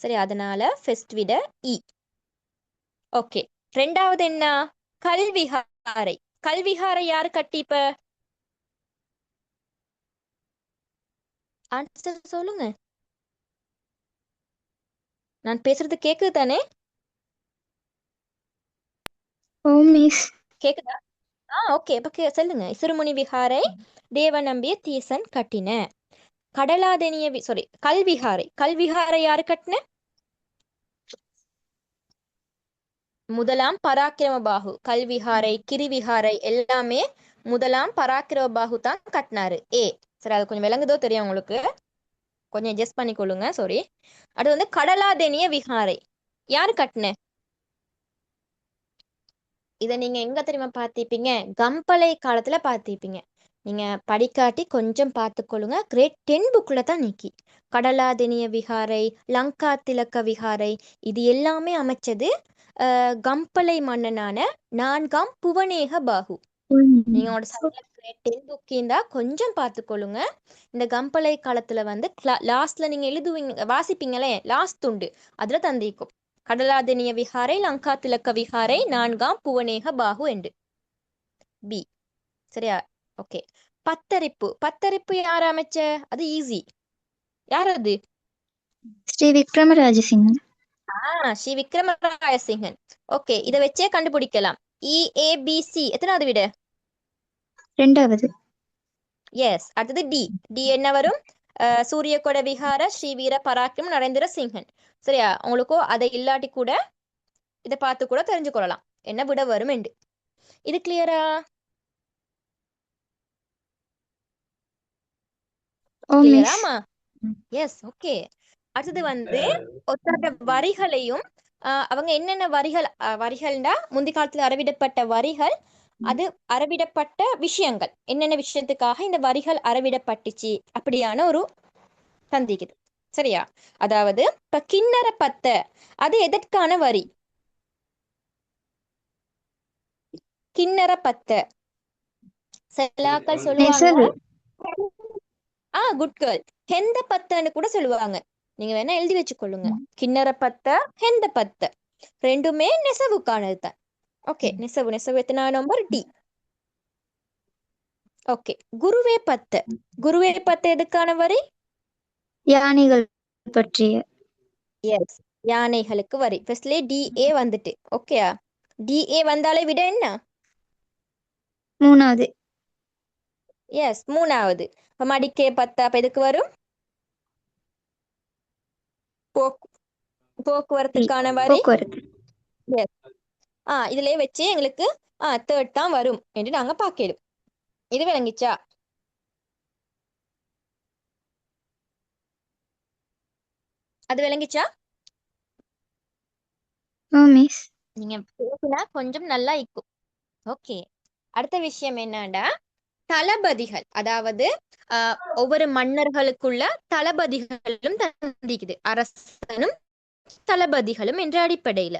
சரி, அதனால ஃபர்ஸ்ட் விட இ. ஓகே, ரெண்டாவது என்ன? கல்விகாரை. கல்விகாரை யாரு கட்டி? இப்ப ஆன்சர் சொல்லுங்க. நான் பேசுறது கேக்குது தானே? ஓ மிஸ். கேக்குதா? ஓகே, இப்ப சொல்லுங்க. இசுருமுனி விகாரை தேவநம்பிய தீசன் கட்டின. கடலாதெனிய சாரி, கல்விகாரை. கல்விகாரை யாரு கட்டின? முதலாம் பராக்கிரமபாகு. கல்விகாரை, கிரிவிகாரை எல்லாமே முதலாம் பராக்கிரமபாகு தான் கட்டினாரு. ஏ. சரி, அது கொஞ்சம் விளங்குதோ தெரியும் உங்களுக்கு, கொஞ்சம் அட்ஜஸ்ட் பண்ணிக்கொள்ளுங்க. சாரி. அது வந்து கடலாதெனிய விகாரை யாரு கட்டின? இதை நீங்க எங்க தெரியுமா பார்த்திருப்பீங்க? கம்பளை காலத்துல பார்த்திருப்பீங்க. நீங்க படிக்காட்டி கொஞ்சம் பார்த்துக்கொள்ளுங்க. கிரேட் 10 புக்ல தான் நீக்கி. கடலாதெனிய விகாரை, லங்கா திலக்க விகாரை, இது எல்லாமே அமைச்சது கம்பளை மன்னனான 4ஆம் புவனேக பாகு. நீங்க உங்களோட சைட்ல கிரேட் 10 புக் இருந்தா கொஞ்சம் பார்த்துக்கொள்ளுங்க. இந்த கம்பளை காலத்துல வந்து லாஸ்ட்ல நீங்க எழுதுவீங்க, வாசிப்பீங்களே லாஸ்ட் துண்டு, அதுல தந்திக்கும் கடலாதெனிய விகாரை, லங்கா திலக்க விகாரை, 4ஆம் புவனேக பாகு என்று. பி. சரியா? ஓகே. பத்தரிப்பு. பத்தரிப்பு யார் அமைச்ச? அது ஈஸி. யார் அது? ஸ்ரீ விக்ரமராஜசிங்கன். ஸ்ரீ விக்ரமராயசிங்கன். ஓகே, இதை வச்சே கண்டுபிடிக்கலாம். EABC எத்தனாவது விட? ரெண்டாவது. எஸ். அடுத்தது டி. டி என்ன வரும்? சூரியகொட விகார ஸ்ரீ வீர பராக்கிரம் நரேந்திர சிங்கன். சரியா? உங்களுக்கோ அதை இல்லாட்டி கூட இதை பார்த்து கூட தெரிஞ்சுக்கொள்ளலாம் என்ன விட வரும் என்று. இது கிளியரா? ஓ மிஸ். கிளியராமா? எஸ். ஓகே. அடுத்தது வந்து ஒத்தட வரிகளையும் அவங்க என்னென்ன வரிகள்டா முந்தி காலத்துல அறவிடப்பட்ட வரிகள், அது அறவிடப்பட்ட விஷயங்கள், என்னென்ன விஷயத்துக்காக இந்த வரிகள் அறவிடப்பட்டுச்சு அப்படியான ஒரு சந்திக்குது. சரியா? அதாவது இப்ப கிண்ணற பத்த, அது எதற்கான வரி? கிண்ணற பத்த செலாக்கள் சொல்லுவாங்க. நெசவு. Good girl. ஹெந்த பத்தன்னு கூட சொல்லுவாங்க. நீங்க வேணா எழுதி வச்சுக்கொள்ளுங்க. கிண்ணற பத்த, ஹெந்த பத்த ரெண்டுமே நெசவுக்கானது தான். ஓகே, நெசவு. நெசவு எத்தனை நம்பர்? டி. ஓகே. குருவே பத்த. குருவே பத்த எதுக்கான வரி? யானைகள் பற்றிய. எஸ், யானைகளுக்கு வரி. ஃபர்ஸ்ட்லயே DA வந்துட்டு. ஓகேயா? DA வந்தாலே விட என்ன? மூணாவது. எஸ், மூணாவது. இப்ப மடிக்கே பத்த, அப்ப எதுக்கு வரும்? போக்குவரத்துக்கான வரி. போக்குவரத்து. எஸ். இதுலயே வச்சு எங்களுக்கு தேர்ட் தான் வரும் என்று நாங்க பார்க்கணும். இது விளங்கிச்சா? அது விளங்கிச்சா? ஓ மிஸ். நீங்க பேசினா கொஞ்சம் நல்லா இருக்கும். ஓகே. அடுத்த விஷயம் என்னன்னா தளபதிகள். அதாவது ஒவ்வொரு மன்னர்களுக்குள்ள தளபதிகளும் தந்திக்குது. அரசனும் தளபதிகளும் என்ற அடிப்படையில.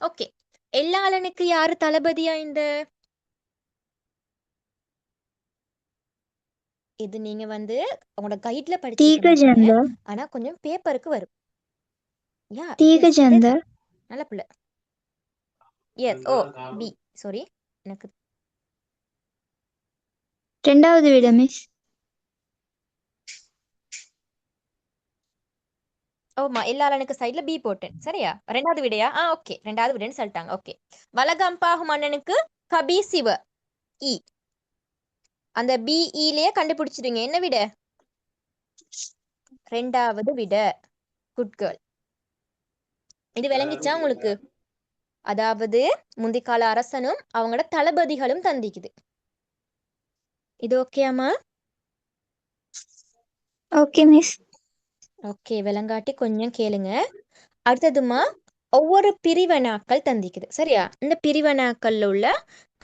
ஓகே. எல்லாளனுக்கு யாரு தளபதியா? இது நீங்க வந்து உங்களோட கைட்ல படிச்சிருக்கீங்க, தீகஜந்த. ஆனா கொஞ்சம் பேப்பருக்கு வரும். யா, தீகஜந்த. நல்ல பிள்ளை. எஸ். ஓ, பி. சாரி, எனக்கு ரெண்டாவது விட மிஸ். ஓமா, எல்லாளனுக்கு சைட்ல பி போட்டேன். சரியா? ரெண்டாவது விடையா? ஓகே, ரெண்டாவது விடைன்னு சொல்லிட்டாங்க. ஓகே. வலகம்பாகு மன்னனுக்கு கபி சிவ. இ. அந்த BEலயே கண்டுபிடிச்சிடுங்க. என்ன விட? ரெண்டாவது விட. Good girl. இது விளங்கிச்சா உங்களுக்கு? அதாவது முந்திக்கால அரசனும் அவங்களோட தளபதிகளும் தந்திக்குது. இது ஓகேயாமா? Okay miss. ஓகே, விளங்காட்டி கொஞ்சம் கேளுங்க. அடுத்ததுமா ஒவ்வொரு பிரிவனாக்கள் தந்திக்குது. சரியா? இந்த பிரிவனாக்கள்ல உள்ள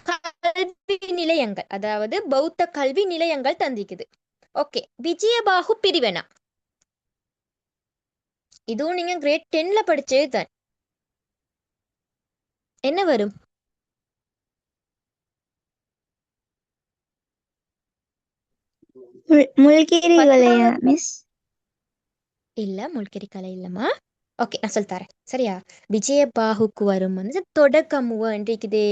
கல்வி நிலையங்கள், அதாவது பௌத்த கல்வி நிலையங்கள் தந்திக்குது. ஓகே. விஜயபாகு பிரிவனா, இதுவும் நீங்க கிரேட் 10ல படிச்சது தான். என்ன வரும்? முல்கிரிகளையா மிஸ்? இல்ல முல்கிரி கலை இல்லம்மா. ஓகே, நான் சொல்லி தரேன் சரியா. விஜயபாகுக்கு வரும் வந்து தொடக்கமுவ இருக்குது,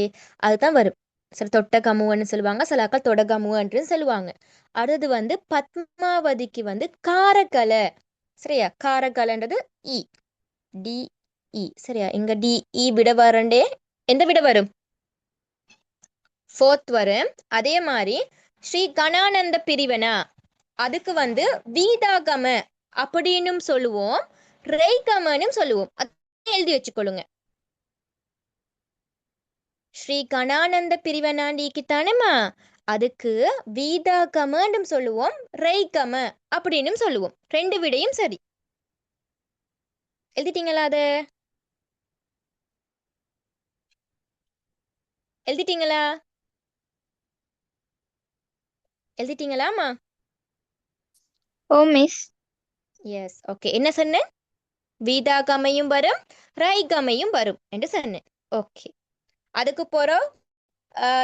அதுதான் வரும். சில தொட்டகமுவன்னு சொல்லுவாங்க, சில ஆக்கள் தொடகமுவன்று சொல்லுவாங்க. அடுத்தது வந்து பத்மாவதிக்கு வந்து காரகலை சரியா. காரகலைன்றது இ டி இ சரியா. இங்க டி இ விட வரண்டே எந்த விட வரும்? ஃபோர்த் வரும். அதே மாதிரி ஸ்ரீ கணானந்த பிரிவனா அதுக்கு வந்து வீதாகம அப்படின்னும் சொல்லுவோம், ரெய்கமனும் சொல்லுவோம். எழுதி வச்சுக்கொள்ளுங்க. ஸ்ரீ கணானந்த பிரிவனாண்டிக்கு தானேமா, அதுக்கு வீதாகமன்னும் சொல்லுவோம், ரெய்கம அப்படின்னும் சொல்லுவோம். ரெண்டு விடையும் சரி. எழுதிட்டீங்களா? அது எழுதிட்டீங்களா? எழுதிட்டீங்களாமா? ஓ மிஸ். Yes, okay. என்ன சொன்னேன்? வீதாகமையும் வரும், ரைகமையும் வரும் என்று சொன்னேன். ஓகே, அதுக்கு போறோம்.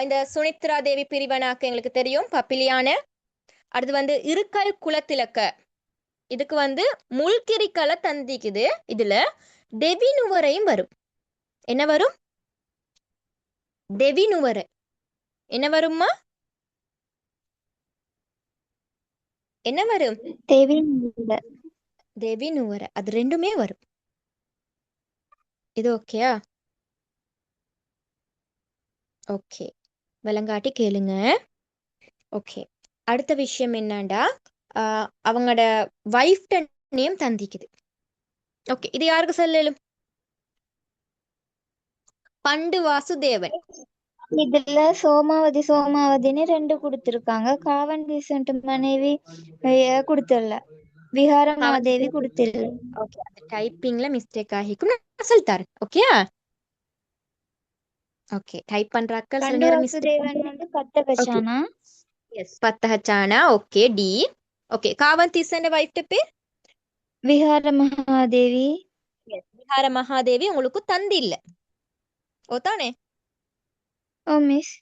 இந்த சுனித்ரா தேவி பிரிவனாக்கு எங்களுக்கு தெரியும், பப்பிலியான. அடுத்து வந்து இருக்கல் குலத்திலக்க, இதுக்கு வந்து முள்கிரிக்கலை தந்திக்குது. இதுல டெவினுவரையும் வரும். என்ன வரும்? டெவினுவரை என்ன வரும்மா? என்ன வரும்? டெவினுவரை, அது ரெண்டுமே வரும். இது ஓகேயா? ஓகே, விளங்காட்டி கேளுங்க. ஓகே, அடுத்த விஷயம் என்னண்டா, அவங்களோட வைஃப்ட நேம் தந்திக்குது. ஓகே, இது யாருக்கு சொல்லலும்? பண்டு வாசுதேவன். இதுல சோமாவதின்னு 2 கொடுத்திருக்காங்க. காவன் ரீசன்ட் மனைவி கொடுத்துடல. விஹாரமாதேவி கொடுத்திடல. ஓகே, அந்த டைப்பிங்ல மிஸ்டேக் ஆகிக்கும், நான் சொல்லி தரேன். ஓகேயா? ஓகே, டைப் பண்றாக்கள் சில பண்டு நேரம் மிஸ்டேக். வாசுதேவன் வந்து பத்தகச்சானா. எஸ், பத்தஹச்சானா. Okay, D. ஓகே, காவந்தீசன் வைஃப்ட பேர் விஹார மகாதேவி. விஹார மகாதேவி உங்களுக்கு தந்தி இல்ல ஓதானே? ஓ மிஸ்.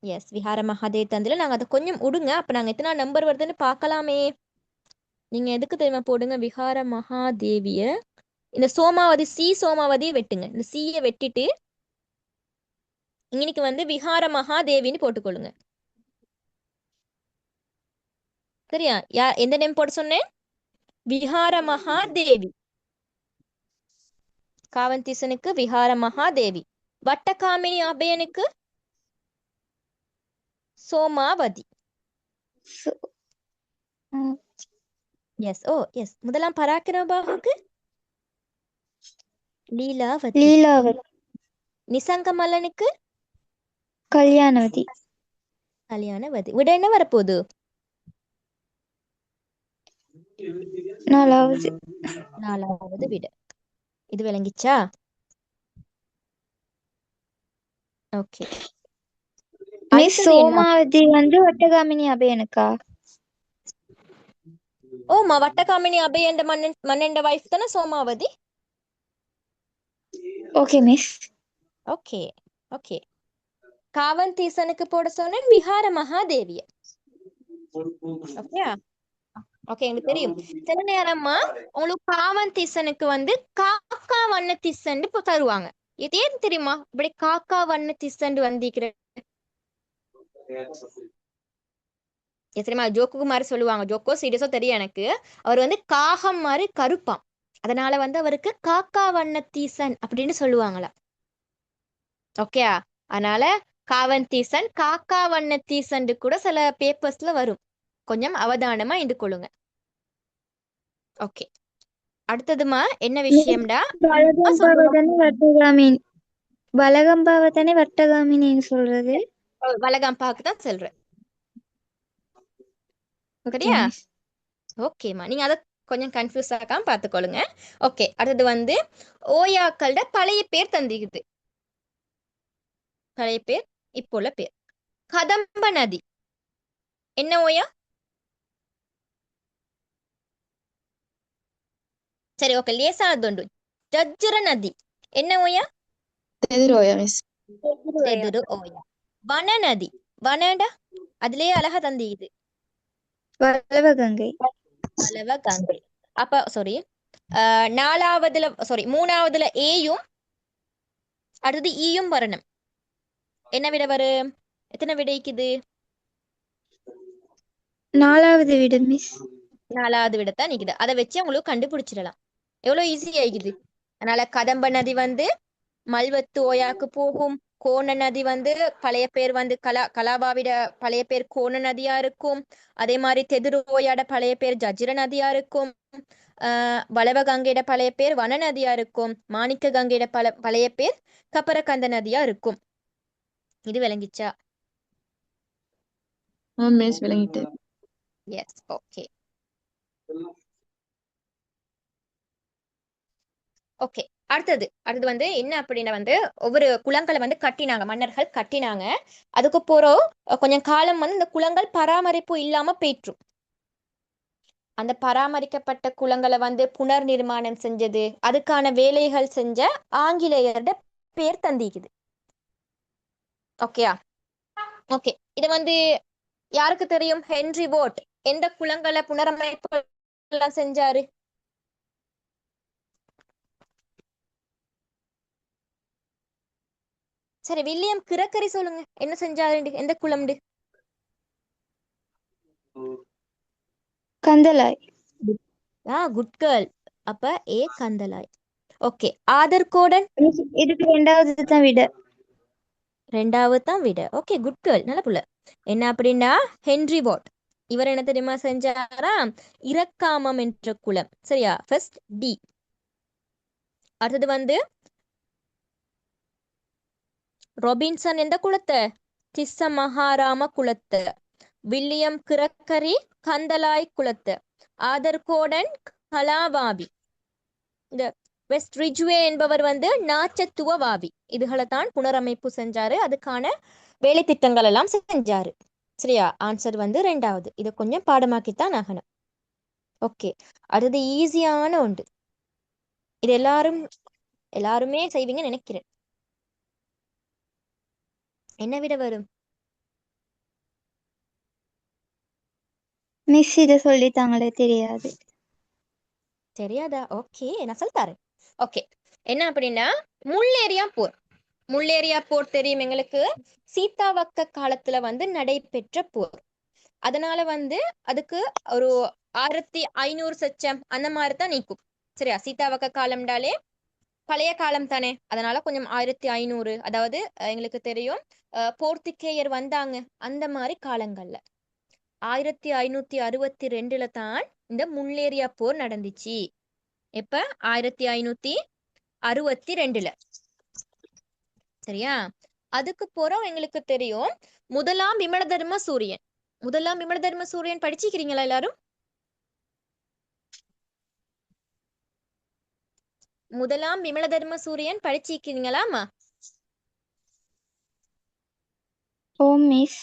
எஸ், விஹார மகாதேவி தந்தில. நாங்க அதை கொஞ்சம் விடுங்க, அப்ப நாங்க எத்தனை நம்பர் வருதுன்னு பார்க்கலாமே. நீங்க எதுக்கு தெரியுமா போடுங்க விஹார மகாதேவிய, இந்த சோமாவதி சோமாவதியை வெட்டுங்க. இந்த சீயை வெட்டிட்டு இன்னைக்கு வந்து விஹார மகாதேவின்னு போட்டுக்கொள்ளுங்க. சரியா? எந்த நேம் போட சொன்னேன்? விஹார மகாதேவி. காவந்தீசனுக்கு விஹார மகாதேவி. வட்டகாமினி அபயனுக்கு சோமாவதி. எஸ், ஓ எஸ். முதலாம் பராக்கிரமபாகுக்கு லீலாவதி. நிசங்கமல்லனுக்கு கல்யாணவதி. விட என்ன வரப்போகுது? 4வது விட. இது விளங்கிச்சா? ஓகே, மிஸ் சோமாவதி வந்து வட்டகாமினி அபயனுக்கா? ஓமா, வட்டகாமினி அபயண்ட மன்னண்ட வைஃப் தானே Somawathi. Okay miss. Okay okay, காவந்தீசனுக்கு போட சொன்னேன் விஹார மகாதேவிய. ஓகே ஓகே, எனக்கு தெரியும். சில நேரமா உங்களுக்கு காவந்தீசனுக்கு வந்து காக்கா வண்ண திசன்னு தருவாங்க. இது ஏன் தெரியுமா இப்படி காக்கா வண்ண திசன்னு வந்திக்கிற? தெரியுமா? ஜோக்கு மாதிரி சொல்லுவாங்க. ஜோக்கோ சீரியஸோ தெரியும் எனக்கு. அவர் வந்து காகம் மாதிரி கருப்பாம், அதனால வந்து அவருக்கு காக்கா வண்ண தீசன் அப்படின்னு சொல்லுவாங்களா. ஓகே, அதனால காவந்தீசன் காக்கா வண்ண தீசன் கூட சில பேப்பர்ஸ்ல வரும். கொஞ்சம் அவதானமா இருந்து கொள்ளுங்க. ஓகே, அடுத்ததுமா என்ன விஷயம்டா, வலகம்பாவை தானே வட்டகாமினின்னு சொல்றது. வலகம்பாவுக்கு தான் சொல்றேன். சரியா? ஓகேம்மா, நீங்க அதை கொஞ்சம் கன்ஃபியூஸ் ஆகாம பார்த்துக்கொள்ளுங்க. ஓகே, அடுத்தது வந்து ஓயாக்களோட பழைய பேர் தந்திக்குது. பழைய பேர், இப்போ உள்ள பேர். கதம்ப நதி என்ன ஓயா? சரி, ஓகே, லேசானது உண்டு. ஜஜ்ஜர நதி என்ன ஓயா? தெதிரோயா மிஸ். செதுரு ஓயா. வன நதி, வனடா அதுலயே அழகா தந்திக்குது. வளவகங்கை. வளவகங்கை. அப்ப சாரி, மூணாவதுல ஏயும் அடுத்தது ஈயும் வரணும். என்ன விட வரும்? எத்தனை விடைக்குது? 4வது வீடு மிஸ். 4வது விடத்தான் நிக்குது. அதை வச்சு உங்களுக்கு கண்டுபிடிச்சிடலாம். எவ்வளவு ஈஸி ஆகிக்குது. அதனால கதம்ப நதி வந்து மல்வத்து ஓயாக்கு போகும். கோண நதி வந்து பழைய பேர் வந்து கலாபாவிட பழைய பேர் கோண நதியா இருக்கும். அதே மாதிரி தெதிரு ஓயாட பழைய பேர் ஜஜிர நதியா இருக்கும். வளவ கங்கையிட பழைய பேர் வன நதியா இருக்கும். மாணிக்க கங்கையிட பழைய பேர் கப்பரகந்த நதியா இருக்கும். இது விளங்கிச்சா? மிஸ் விளங்கிட்டு. Yes, okay okay. அடுத்தது வந்து என்ன அப்படின்னா வந்து ஒவ்வொரு குளங்களை வந்து கட்டினாங்க, மன்னர்கள் கட்டினாங்க. அதுக்கு போறோம் கொஞ்சம் காலம் வந்து இந்த குளங்கள் பராமரிப்பு இல்லாம போயிற்றும். அந்த பராமரிக்கப்பட்ட குளங்களை வந்து புனர் நிர்மாணம் செஞ்சது, அதுக்கான வேலைகள் செஞ்ச ஆங்கிலேயரோட பேர் தந்திக்குது. ஓகேயா? ஓகே. இது வந்து யாருக்கு தெரியும்? ஹென்றி வோட் எந்த குளங்களை புனரமைப்பு எல்லாம் செஞ்சாரு? சரி, வில்லியம் கிரக்கரி சொல்லுங்க, என்ன செஞ்சாரு? எந்த குளம்டு? கந்தளாய். Good girl. அப்ப A Kantale. Okay. Arthur Gordon miss, இதுக்கு 2வது தான் விட. 2வது தான் விட. ஓகே, குட் கேர்ள், நல்ல புள்ள. என்ன அப்படின்னா ஹென்றி வாட். இவர் என்ன தெரியுமா செஞ்சாரா? இரக்காமம் என்ற குளம். சரியா? First D. அடுத்தது வந்து ரொபின்சன் எந்த குளத்தை? திஸ்ஸ மகாராம குளத்தை. வில்லியம் கிரக்கரி கந்தலாய் குளத்தை. ஆதர் கோடன் கலாவாவி. இந்த வெஸ்ட் ரிஜ்வே என்பவர் வந்து நாச்சத்துவ வாவி. இதுகளை தான் புனரமைப்பு செஞ்சாரு. அதுக்கான வேலை திட்டங்கள் எல்லாம் செஞ்சாரு. சரியா? ஆன்சர் வந்து 2வது. இதை கொஞ்சம் பாடமாக்கித்தான் ஆகணும். ஓகே. அடுத்தது ஈஸியான ஒன்று. இது எல்லாருமே செய்வீங்கன்னு நினைக்கிறேன். என்ன விட வரும்? மிஸ், இத சொல்லித்தாங்களே, தெரியாது. தெரியாதா? ஓகே, நான் சொல்லித்தரேன். ஓகே. என்ன அப்படின்னா முள்ளேரியா போர். முள்ளேரியா போர் தெரியும் எங்களுக்கு. சீதாவக்க காலத்துல வந்து நடைபெற்ற போர். அதனால வந்து அதுக்கு ஒரு 1500 சச்சம் அந்த மாதிரி தான் நீக்கும். சரியா? சீதாவக்க காலம்டாலே பழைய காலம் தானே, அதனால கொஞ்சம் 1500, அதாவது எங்களுக்கு தெரியும் போர்த்துகேயர் வந்தாங்க அந்த மாதிரி காலங்கள்ல 1562 தான் இந்த முள்ளேரியா போர் நடந்துச்சு. எப்ப? 1562. சரியா? அதுக்கு போறோம். எங்களுக்கு தெரியும் முதலாம் விமலதர்ம சூரியன். முதலாம் விமலதர்ம சூரியன் படிச்சுக்கிறீங்களா எல்லாரும்? முதலாம் விமலதர்ம சூரியன் படிச்சிருக்கீங்களாமா? ஓ மிஸ்.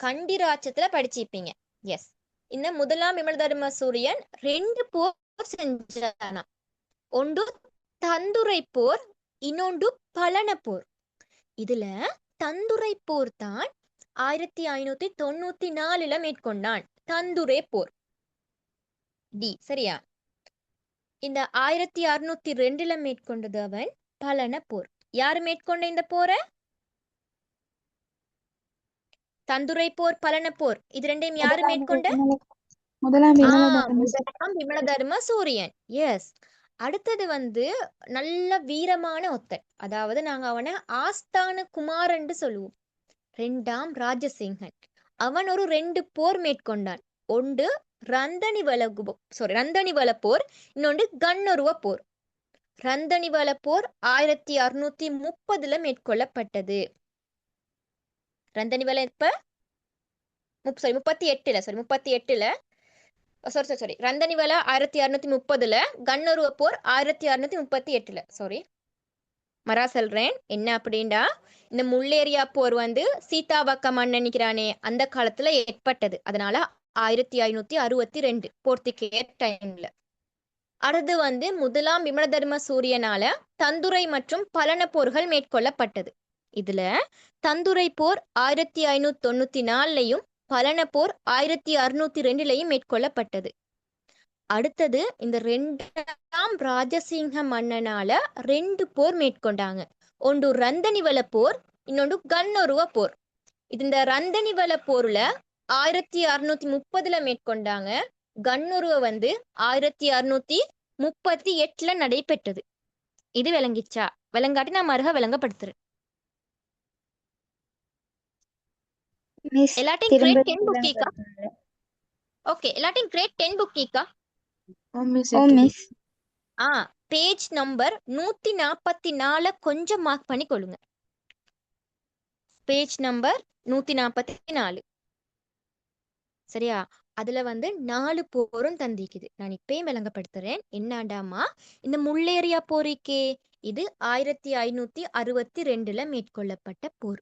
கண்டிராட்சத்துல படிச்சிருப்பீங்க. எஸ். இந்த முதலாம் விமலதர்ம சூரியன் 2 போர் செஞ்சானா. ஒன்று தந்துரை போர், இன்னொன்று பலன போர். இதுல தந்துரை போர் தான் 1594 மேற்கொண்டான். தந்துரை போர் டி. சரியா? இந்த 1602 மேற்கொண்டது அவன் பலன போர். யாரு மேற்கொண்ட இந்த போரை? தந்துரை போர், பலன போர், இது ரெண்டையும் யாரு மேற்கொண்ட? முதலாம் முதலாம் விமலதர்ம சூரியன். எஸ். அடுத்தது வந்து நல்ல வீரமான ஒத்தன், அதாவது நாங்க அவனை ஆஸ்தான குமார் என்று சொல்லுவோம். 2ஆம் ராஜசிங்கன். அவன் ஒரு 2 போர் மேற்கொண்டான். ஒன்று ரந்தனிவல போர், இன்னொன்று கண்ணொருவ போர். ரந்தனிவல போர் 1630 மேற்கொள்ளப்பட்டது. ரந்தனிவல எப்ப? 38. ரந்தனிவல 1630, கண்ணொருவ போர் 1638. சாரி, மரா சொல்றேன். என்ன அப்படின்னா இந்த முள்ளேரியா போர் வந்து சீதாவக்க மன்னனிக்கிறானே அந்த காலத்துல ஏற்பட்டது. அதனால 1562 போர்த்துகேயர் டைம்ல. அடுத்து வந்து முதலாம் விமலதர்ம சூரியனால தந்துரை மற்றும் பலன போர்கள் மேற்கொள்ளப்பட்டது. இதுல தந்துரை போர் 1594 பலன போர் 1602 மேற்கொள்ளப்பட்டது. அடுத்தது இந்த 2ஆம் ராஜசிங்க மன்னனால 2 போர் மேற்கொண்டாங்க. ஒன்று ரந்தனிவல போர், இன்னொன்று கண்ணொருவ போர். இந்த ரந்தனிவல போர்ல 1630 மேற்கொண்டாங்க. கண்ணொருவ 1638 நடைபெற்றது. இது விளங்கிச்சா? விளங்காட்டி நான் மறுக விளங்கப்படுத்துறேன். மிஸ் எல்லாத்தையும் திரும்ப கிரேட் 10 புக் கீக்கா? ஓகே, எல்லாத்தையும் கிரேட் 10 புக் கீக்கா? ஓ மிஸ் ஓ மிஸ் பேஜ் நம்பர் 144 கொஞ்சம் மார்க் பண்ணி கொள்ளுங்க. Page number 144. சரியா? அதுல 4 போரும் தந்திக்குது. நான் இப்பயும் விளங்கப்படுத்துறேன். என்னாண்டாமா, இந்த முள்ளேரியா போரிக்கே இது 1562 மேற்கொள்ளப்பட்ட போர்.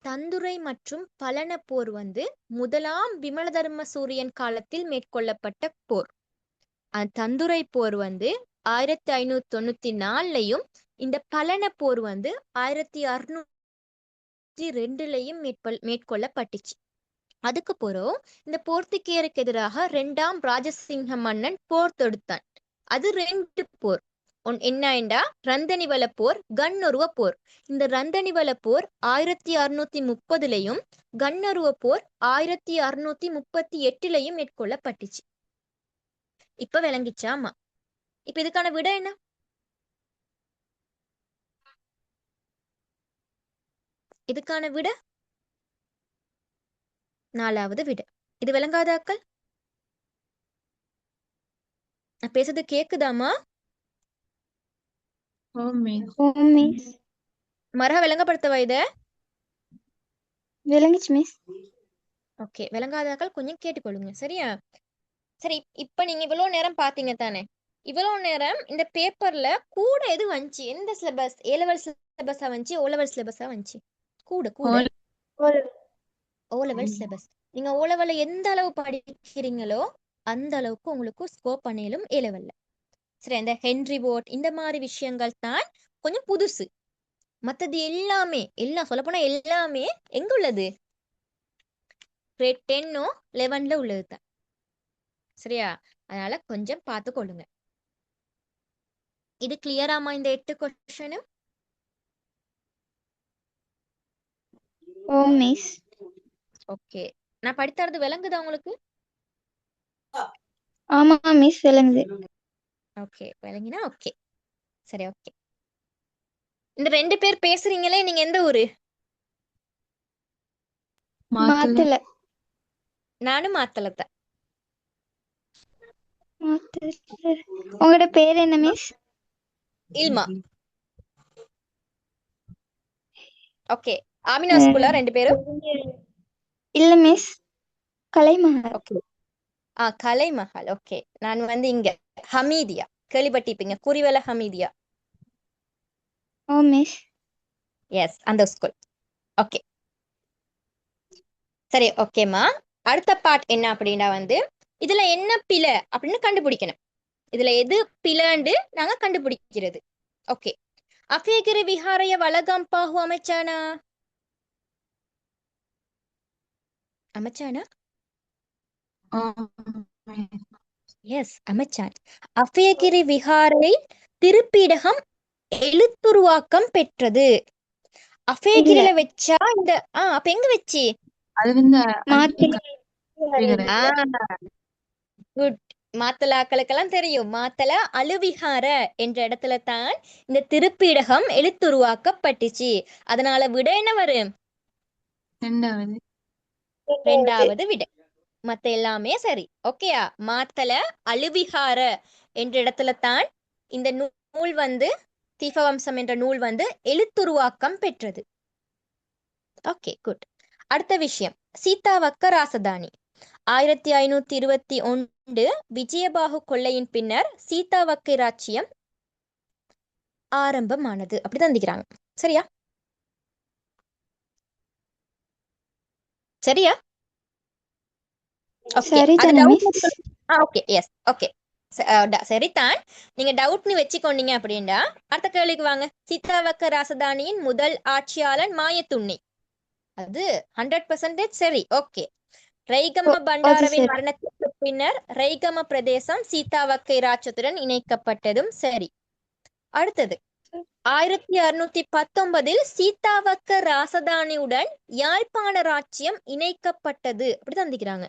தந்துரை மற்றும் பலன போர் முதலாம் விமலதர்ம சூரியன் காலத்தில் மேற்கொள்ளப்பட்ட போர். தந்துரை போர் 1594 இந்த பலன போர் 1602 மேற்கொள்ளப்பட்டுச்சு. அதுக்கு பிறகு இந்த போர்த்துகேயருக்கு எதிராக 2ஆம் ராஜசிங்க மன்னன் போர் தொடுத்தான். அது 2 போர். என்னண்டா ரந்தனிவல போர், கண்ணொருவ போர். இந்த ரந்தனிவல போர் 1630 கண்ணொருவ போர் 1638 மேற்கொள்ளப்பட்டுச்சு. இப்ப விளங்கிச்சாமா? இப்ப இதுக்கான விட என்ன? இதுக்கான விட 4வது விட. இது விளங்காதாக்கள்? நான் பேசுறது கேக்குதாமா? ஓ மிஸ் ஓ மிஸ் மரக விளங்கப்படுத்தவா இத? விளங்குச்சு மிஸ். ஓகே, விளங்காதாக்கள் கொஞ்சம் கேட்டுக்கொள்ளுங்க. சரியா? சரி, இப்ப நீங்க இவ்வளவு நேரம் பாத்தீங்க தானே? இவ்வளவு நேரம் இந்த பேப்பர்ல கூட எது வந்துச்சு? எந்த சிலபஸ்? ஏ லெவல் சிலபஸா வந்துச்சு, ஓ லெவல் சிலபஸா வந்துச்சு? கூட கூட ஓ லெவல் சிலபஸ். நீங்க ஓ லெவல்ல எந்த அளவு படிக்கிறீங்களோ அந்த அளவுக்கு உங்களுக்கு ஸ்கோப் பண்ணிலும் ஏ லெவல்ல. சரி, இந்த ஹென்ரி போட் இந்த மாதிரி விஷயங்கள் தான் கொஞ்சம் புதுசு. மற்றது எல்லாமே எல்லாம் சொல்லப்போனா எல்லாமே எங்க உள்ளது? கிரேட் 10 11 உள்ளது தான். சரியா? அதனால கொஞ்சம் பார்த்து கொள்ளுங்க. இது கிளியராமா இந்த 8 கொஸ்டின்? ஓ மிஸ் ஓகே, நான் படித்தறது விளங்குதா உங்களுக்கு? ஆமா மிஸ் விளங்குது. ஓகே, விளங்கினா ஓகே. சரி, ஓகே. இந்த 2 பேர் பேசுறீங்களே, நீங்க எந்த ஊரு? மாத்தல நானும் மாத்தலத்தான். உங்களோட பேர் என்ன மிஸ்? இல்மா. ஓகே, ஆமினா ஸ்கூலா 2 பேரும்? இல்ல மிஸ், கலைமகள். ஓகே, கலைமஹால். ஓகே, நான் இங்க ஹமீதியா கேள்விப்பட்டிருப்பீங்க, குறிவல ஹமீதியா. ஓ மிஸ் எஸ், அந்த ஸ்கூல். ஓகே, சரி, ஓகேம்மா. அடுத்த பார்ட் என்ன அப்படின்னா இதுல என்ன பிழை அப்படின்னு கண்டுபிடிக்கணும். இதுல எது பிழைன்னு நாங்க கண்டுபிடிக்கிறது. ஓகே, அபேகிரி விஹாரைய வலகம் பாஹு அமைச்சானா? அமைச்சானா? எஸ், அமைச்சான். அபயகிரி விஹாரை திருப்பிடகம் எழுத்துருவாக்கம் பெற்றது. அபயகிரியில வச்சா இந்த அப்ப எங்க வச்சு? அது குட். மாத்தலாக்களுக்கெல்லாம் தெரியும். மாத்தல அழுவிகார என்ற இடத்துல தான் இந்த திருப்பீடகம் எழுத்துருவாக்கப்பட்டுச்சு. அதனால விட என்ன வரும்? 2வது விட. மத்த எல்லாமே சரி. ஓகேயா? மாத்தல அழுவிகார என்ற இடத்துல தான் இந்த நூல் தீபவம்சம் என்ற நூல் எழுத்துருவாக்கம் பெற்றது. Okay, good. அடுத்த விஷயம், சீதாவக்க ராசதானி 1521 விஜயபாகு கொள்ளையின் பின்னர் சீதாவக்க இராச்சியம் ஆரம்பமானது. அப்படி தந்திக்கிறாங்க. சரியா? சரியா? சரிதான். நீங்க டவுட்னு வச்சுக்கொண்டீங்க அப்படின்னா அடுத்த கேள்விக்கு வாங்க. சீதாவக்க ராசதானியின் முதல் ஆட்சியாளன் மாயத்துண்ணி. அது 100% சரி. ஓகே. ரைகம அது பண்டாரவின் சரி. மரணத்திற்கு பின்னர் ரைகம பிரதேசம் சீதாவக்கை ராஜ்யத்துடன் இணைக்கப்பட்டதும் சரி. அடுத்தது 1619 சீதாவக்க ராசதானியுடன் யாழ்ப்பாண ராச்சியம் இணைக்கப்பட்டது அப்படி தந்திக்கிறாங்க.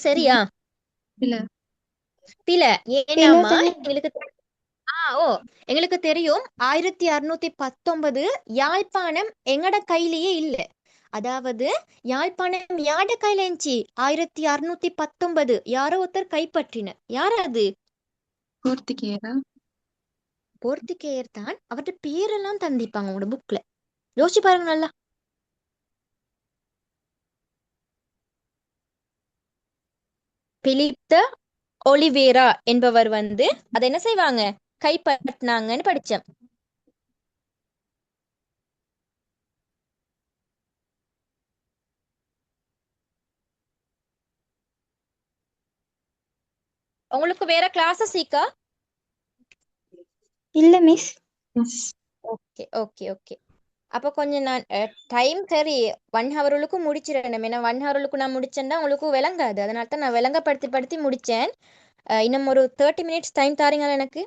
சரியா? இல்ல. பில. இல்ல ஏனாமா தானே. எங்களுக்கு தெரியும் 1619 யாழ்ப்பாணம் எங்கட கையிலேயே இல்ல. அதாவது யாழ்ப்பாணம் யாட கையில இருந்துச்சு 1619 யாரோ ஒருத்தர் கைப்பற்றினர். யார் அது? போர்த்துகேயரா? போர்த்துகேயர் தான். அவர்கிட்ட பேரெல்லாம் தந்திப்பாங்க உங்களோட புக்ல. யோசிச்சு பாருங்க நல்லா. பிலிப் த ஒலிவேரா என்பவர் வந்து அதை என்ன செய்வாங்க, கைப்பற்றினாங்கன்னு படிச்சேன். உங்களுக்கு வேற கிளாஸஸ் இருக்கா? இல்ல miss. Yes. Okay okay okay. அப்போ கொஞ்சம் நான் டைம் சரி 1 ஹவருக்கு முடிச்சிடணும். ஏன்னா 1 ஹவருக்கு நான் முடிச்சேன்னா உங்களுக்கு விளங்காது. அதனால தான் நான் விளங்கப்படுத்தி முடிச்சேன். இன்னும் ஒரு 30 மினிட்ஸ் டைம் தாரீங்களா எனக்கு?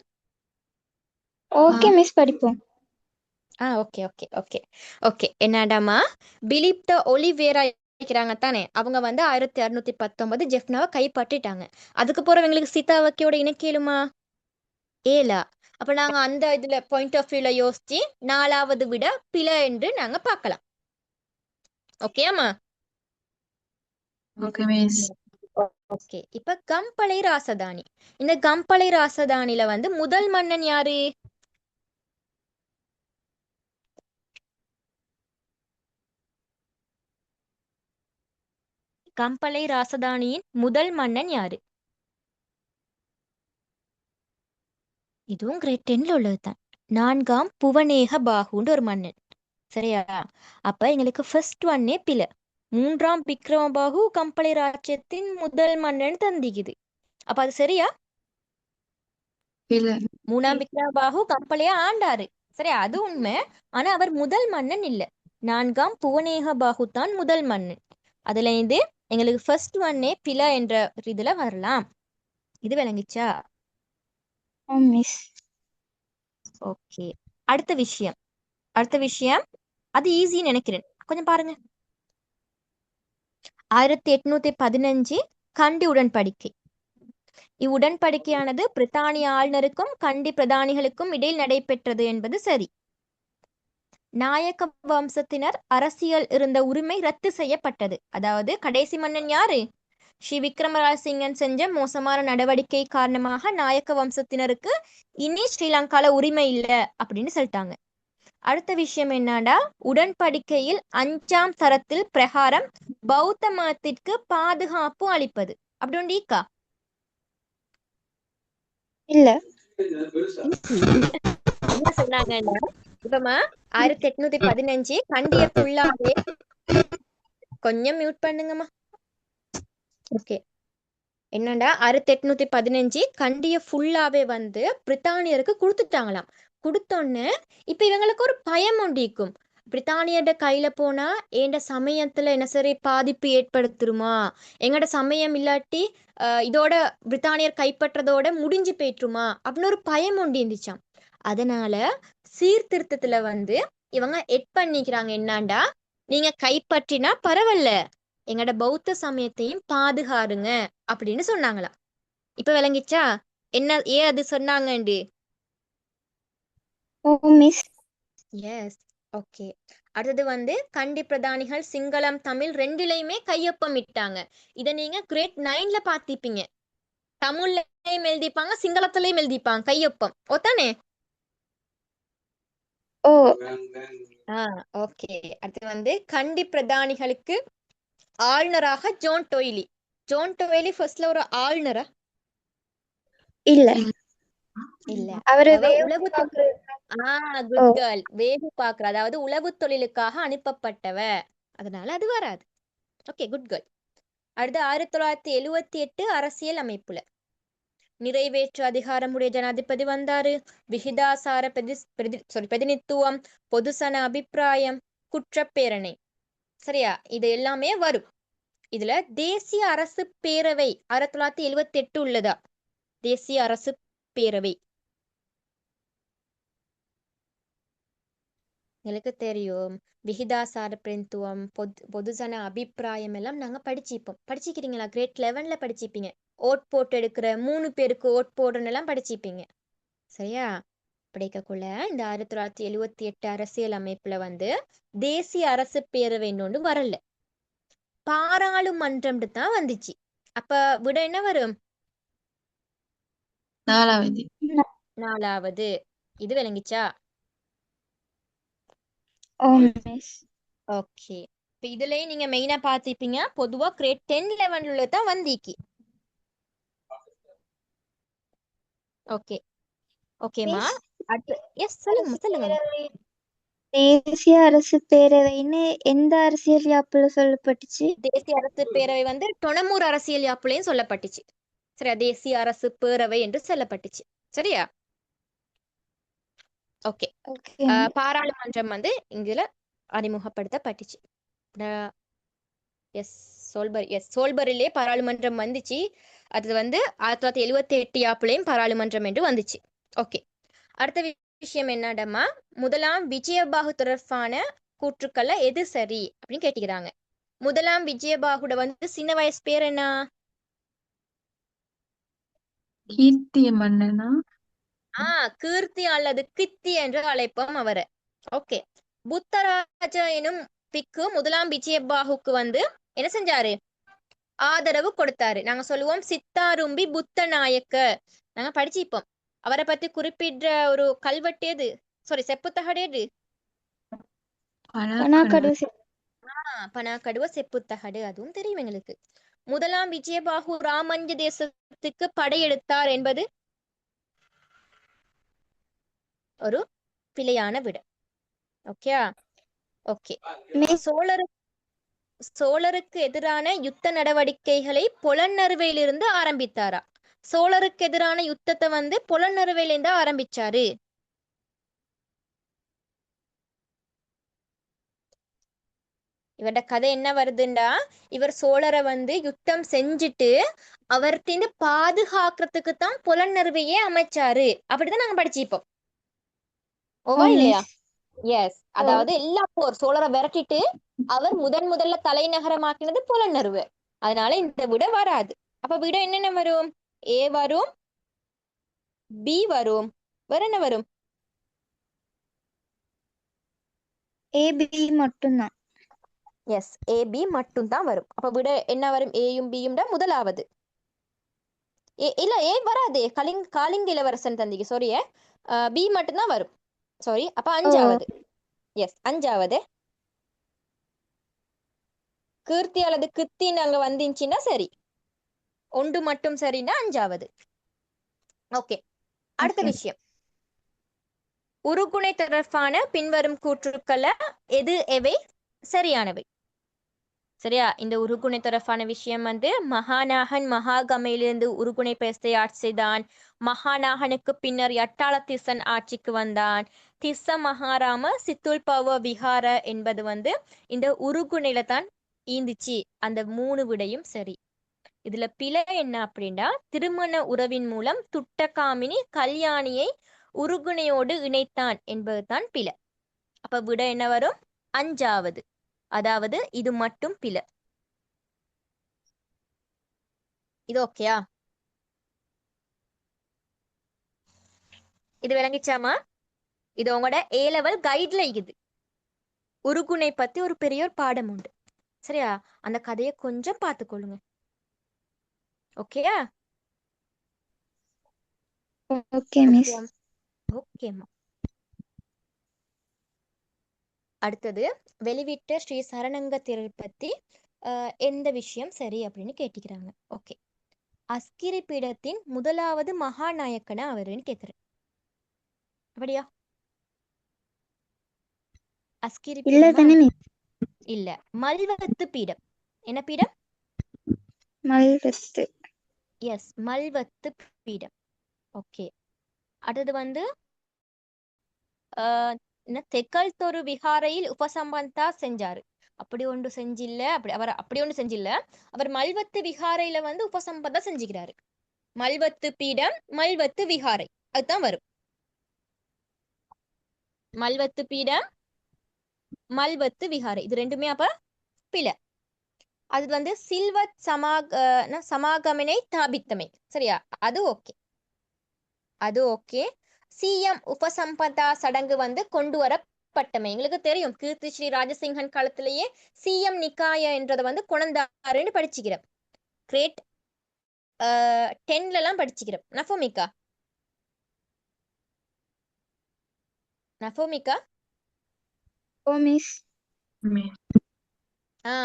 ஓகே மிஸ், படிப்போம். Okay okay okay okay. என்னடாமா பிலிப் த ஒலிவேரா இருக்கிறாங்க தானே, அவங்க வந்து 1619 ஜெஃப்னாவை கைப்பற்றிட்டாங்க. அதுக்கு போற எங்களுக்கு சீதாவக்கியோட இணைக்கலுமா? ஏலா. அப்ப நாங்க அந்த இதுல பாயிண்ட் ஆஃப் வியூல யோசிச்சு 4வது விட பிழை என்று நாங்க பார்க்கலாம். ஓகேம்மா? Okay miss. ஓகே. இப்ப கம்பளை ராசதானி. இந்த கம்பளை ராசதானில வந்து முதல் மன்னன் யாரு? கம்பளை ராசதானியின் முதல் மன்னன் யாரு? இதுவும் கிரேட் 10ல உள்ளதுதான். 4ஆம் புவனேக பாகுன்ற ஒரு மன்னன். சரியா? அப்ப எங்களுக்கு ஃபர்ஸ்ட் ஒன்னே பிழை. 3ஆம் விக்ரமபாகு கம்பளை ராஜ்யத்தின் முதல் மன்னன் தந்திக்குது. அப்ப அது சரியா? இல்ல. 3ஆம் விக்ரமபாகு கம்பளைய ஆண்டாரு. சரியா? அது உண்மை. ஆனா அவர் முதல் மன்னன் இல்ல. 4ஆம் புவனேக பாகு தான் முதல் மன்னன். அதுல இருந்து எங்களுக்கு ஃபர்ஸ்ட் ஒன்னே பிழை என்ற ஒரு இதுல வரலாம். இது விளங்கிச்சா? மிஸ். ஓகே. அடுத்த விஷயம் அது ஈஸின்னு நினைக்கிறேன். கொஞ்சம் பாருங்க. 1815 கண்டி உடன்படிக்கை. இவ்வுடன்படிக்கையானது பிரித்தானிய ஆளுநருக்கும் கண்டி பிரதானிகளுக்கும் இடையில் நடைபெற்றது என்பது சரி. நாயக்க வம்சத்தினர் அரசியல் இருந்த உரிமை ரத்து செய்யப்பட்டது. அதாவது கடைசி மன்னன் யாரு? ஸ்ரீ விக்ரமராஜசிங்கன் செஞ்ச மோசமான நடவடிக்கை காரணமாக நாயக்க வம்சத்தினருக்கு இனி ஸ்ரீலங்கால உரிமை இல்லை அப்படின்னு சொல்லிட்டாங்க. அடுத்த விஷயம் என்னடா, உடன்படிக்கையில் 5ஆம் தரத்தில் பிரகாரம் பௌத்த மதத்திற்கு பாதுகாப்பு அளிப்பது அப்படி ஒண்டிக்கா? இல்ல. என்ன சொன்னாங்கன்னா, இப்பமா 1815 கண்டிய ஃபுல்லாவே கொஞ்சம் மியூட் பண்ணுங்கம்மா. ஓகே. என்னடா 1815 கண்டிய ஃபுல்லாவே வந்து பிரித்தானியருக்கு கொடுத்துட்டாங்களாம். கொடுத்தோன்னு இப்ப இவங்களுக்கு ஒரு பயம் ஒண்டிக்கும். பிரித்தானியர்ட கையில போனா எந்த சமயத்துல என்ன சரி பாதிப்பு ஏற்படுத்துருமா, எங்கட சமயம் இல்லாட்டி இதோட பிரித்தானியர் கைப்பற்றதோட முடிஞ்சு போயிட்டுருமா அப்படின்னு ஒரு பயம் ஒண்டி இருந்துச்சாம். அதனால சீர்திருத்தத்துல வந்து இவங்க எட் பண்ணிக்கிறாங்க. என்னாண்டா, நீங்க கைப்பற்றினா பரவாயில்ல, எங்கட பௌத்த சமயத்தையும் பாதுகாருங்க அப்படின்னு சொன்னாங்களாம். இப்ப விளங்கிச்சா என்ன ஏன் அது சொன்னாங்கண்டு? மிஸ். எஸ். ஓகே. அடுத்தது வந்து கண்டி பிரதானிகள் சிங்களம் தமிழ் ரெண்டிலையுமே கையொப்பம் இட்டாங்க. இதை நீங்க கிரேட் 9ல பார்த்திப்பீங்க. தமிழ்லயும் எழுதிப்பாங்க, சிங்களத்திலையும் எழுதிப்பாங்க கையொப்பம். ஓத்தானே? ஓகே. அடுத்து வந்து கண்டி பிரதானிகளுக்கு ஆளுநராக ஜோன் டொய்லி. ஜோன் டொய்லி ஃபர்ஸ்ட்ல ஒரு ஆளுநரா? இல்ல. இல்ல. அவரு உளவு குட் கேர்ள். வேவு பாக்குற, அதாவது உளவு தொழிலுக்காக அனுப்பப்பட்டவ. அதனால அது வராது. Okay, good girl. அடுத்து 1978 அரசியல் அமைப்புல நிறைவேற்று அதிகாரமுடைய ஜனாதிபதி வந்தாரு. விகிதாசார பிரதிநித்துவம், பொதுசன அபிப்பிராயம், குற்றப்பேரணை. சரியா, இது எல்லாமே வரும். இதுல தேசிய அரசு பேரவை 1978 உள்ளதா? தேசிய அரசு பேரவை எனக்கு தெரியும். விகிதாசார பிரதித்துவம், பொதுஜன அபிப்பிராயம் எல்லாம் நாங்க படிச்சிக்கிறீங்களா? கிரேட் 11ல படிச்சிப்பீங்க. ஓட் போட்டு எடுக்கிற 3 பேருக்கு ஓட் போடுறன்னு எல்லாம் படிச்சிப்பீங்க. சரியா, படிக்கக்குள்ள இந்த 1978 அரசியல் அமைப்புல வந்து தேசிய அரசு பேரவைன்னு ஒன்று வரல, பாராளுமன்றம் தான் வந்துச்சு. அப்ப விட என்ன வரும்? 4வது. 4வது. இது விளங்கிச்சா? ஓ மிஸ். ஓகே. இப்போ இதுலயே நீங்க மெயினா பார்த்திருப்பீங்க, பொதுவா கிரேட் 10 11ல தான் வந்திக்கு. ஓகே ஓகேமா. மிஸ், அடுத்து எஸ் சொல்லுங்க சொல்லுங்க. தேசிய அரசு பேரவைன்னு எந்த அரசியல் யாப்புல சொல்லப்பட்டுச்சு? தேசிய அரசு பேரவை வந்து டொனமூர் அரசியல் யாப்புலையும் சொல்லப்பட்டுச்சு. சரியா, தேசிய அரசு பேரவை என்று சொல்லப்பட்டுச்சு. சரியா, ஓகே. ஓகே. பாராளுமன்றம் வந்து இங்குல அறிமுகப்படுத்தப்பட்டுச்சு. எஸ் சோல்பரிலே பாராளுமன்றம் வந்துச்சு. அது வந்து 1978 யாப்புலையும் பாராளுமன்றம் என்று வந்துச்சு. ஓகே, அடுத்த விஷயம் என்னடமா, முதலாம் விஜயபாகு தொடர்பான கூற்றுக்கள்ல எது சரி அப்படின்னு கேட்டுக்கிறாங்க. முதலாம் விஜயபாகுட வந்து சின்ன வயசு பேர் என்ன? கீர்த்திய மன்னனா? கீர்த்தி அல்லது கித்தி என்று அழைப்போம் அவரை. ஓகே, புத்தராஜ எனும் பிக்கு முதலாம் விஜயபாகுக்கு வந்து என்ன செஞ்சாரு? ஆதரவு கொடுத்தாரு. நாங்க சொல்லுவோம் சித்தாரும்பி புத்த நாயக்க. நாங்க படிச்சிப்போம். அவரை பத்தி குறிப்பிட்ட ஒரு கல்வெட்டு எது? சாரி, செப்புத்தகடு எது? பனாக்கடு. பனாக்கடுவ செப்புத்தகடு, அதுவும் தெரியும் எங்களுக்கு. முதலாம் விஜயபாகு ராமஞ்ச தேசத்துக்கு படையெடுத்தார் என்பது ஒரு பிழையான விட. Okay okay. சோழருக்கு எதிரான யுத்த நடவடிக்கைகளை பொலன்னறுவையிலிருந்து ஆரம்பித்தாரா? சோழருக்கு எதிரான யுத்தத்தை வந்து பொலன்னறுவையிலிருந்து ஆரம்பிச்சாரு. இவரோட கதை என்ன வருதுண்டா, இவர் சோழரை வந்து யுத்தம் செஞ்சுட்டு அவர்கிட்ட பாதுகாக்கிறதுக்கு தான் புலனறுவையே அமைச்சாரு. அப்படிதான் நாங்க படிச்சிப்போம். ஓவா இல்லையா? எஸ். அதாவது எல்லா போர் சோழரை விரட்டிட்டு அவர் முதல்ல தலைநகரமாக்கினது புலனறுவை. அதனால இந்த விட வராது. அப்ப விட என்னென்ன வரும்? ஏ வரும், பி வரும், வேற என்ன வரும்? ஏபி மட்டும்தான். எஸ், ஏபி மட்டும் தான் வரும். அப்ப விட என்ன வரும்? ஏயும் பியும் தான் முதலாவது. இல்ல, ஏ வராது. காலிங்க இளவரசன் தந்திக்கு சாரி, பி மட்டும்தான் வரும். சாரி, அப்ப 5வது. எஸ், 5வது கீர்த்தி அல்லது கித்தின்னு அங்க வந்துச்சுன்னா சரி. ஒன்று மட்டும் சரின்னா 5வது. ஓகே, அடுத்த விஷயம், உருகுணை தொடர்பான பின்வரும் கூற்றுக்கள எவை சரியானவை? சரியா, இந்த உருகுணை தொடர்பான விஷயம் வந்து மகாநாகன் மகாகமையிலிருந்து உருகுணை பேசத்தை ஆட்சி செய்தான். மகாநாகனுக்கு பின்னர் யட்டாளத்திசன் ஆட்சிக்கு வந்தான். திஸ்ஸ மகாராம சித்துல்பவ விஹார என்பது வந்து இந்த உருகுணையில தான் ஈந்துச்சு. அந்த 3 விடையும் சரி. இதுல பிழை என்ன அப்படின்னா, திருமண உறவின் மூலம் துட்டகாமினி கல்யாணியை உருகுணையோடு இணைத்தான் என்பதுதான் பிழை. அப்ப விட என்ன வரும்? 5வது. அதாவது இது மட்டும் பிழை. இது ஓகேயா? இது விளங்கிச்சாமா? இது உங்களோட A லெவல் கைட்ல இருக்குது. உருகுணை பத்தி ஒரு பெரிய ஒரு பாடம் உண்டு. சரியா, அந்த கதையை கொஞ்சம் பார்த்துக்கொள்ளுங்க. ஓகேயா? Okay miss. ஓகேம்மா. அடுத்தது, வெளிவிட்ட ஸ்ரீ சரணங்க தேரர் பத்தி எந்த விஷயம் சரி அப்படின்னு கேட்டுக்கிறாங்க. ஓகே, அஸ்கிரி பீடத்தின் முதலாவது மகாநாயக்கனா அவருன்னு கேக்குறேன். அப்படியா? அஸ்கிரி பீடமா? இல்ல, மல்வத்து பீடம். என்ன பீடம்? மல்வத்து. எஸ், மல்வத்து பீடம். ஓகே, அடுத்தது வந்து என்ன தெக்கல்தொரு விகாரையில் உபசம்பந்தா செஞ்சாரு. அப்படி ஒன்று செஞ்சில்ல, அப்படி ஒன்று செஞ்சில்ல. அவர் மல்வத்து விகாரையில வந்து உபசம்பந்தா செஞ்சுக்கிறாரு. மல்வத்து பீடம், மல்வத்து விகாரை, அதுதான் வரும். மல்வத்து பீடம், மல்வத்து விகாரை, இது ரெண்டுமே அப்ப பிழை. அது வந்து சில்வத் சமாகமனை தாபித்தமை, சரியா? அது ஓகே, அது ஓகே. சிஎம் உபசம்பதா சடங்கு வந்து கொண்டு வரப்பட்டமை எங்களுக்கு தெரியும். கீர்த்தி ஸ்ரீ ராஜசிங்கன் காலத்திலேயே சிஎம் நிக்காய என்றதை வந்து கொணந்தாருன்னு படிச்சுக்கிறோம். கிரேட் 10ல எல்லாம் படிச்சுக்கிறோம். நஃபோமிகா, நஃபோமிகா. ஓ மிஸ்.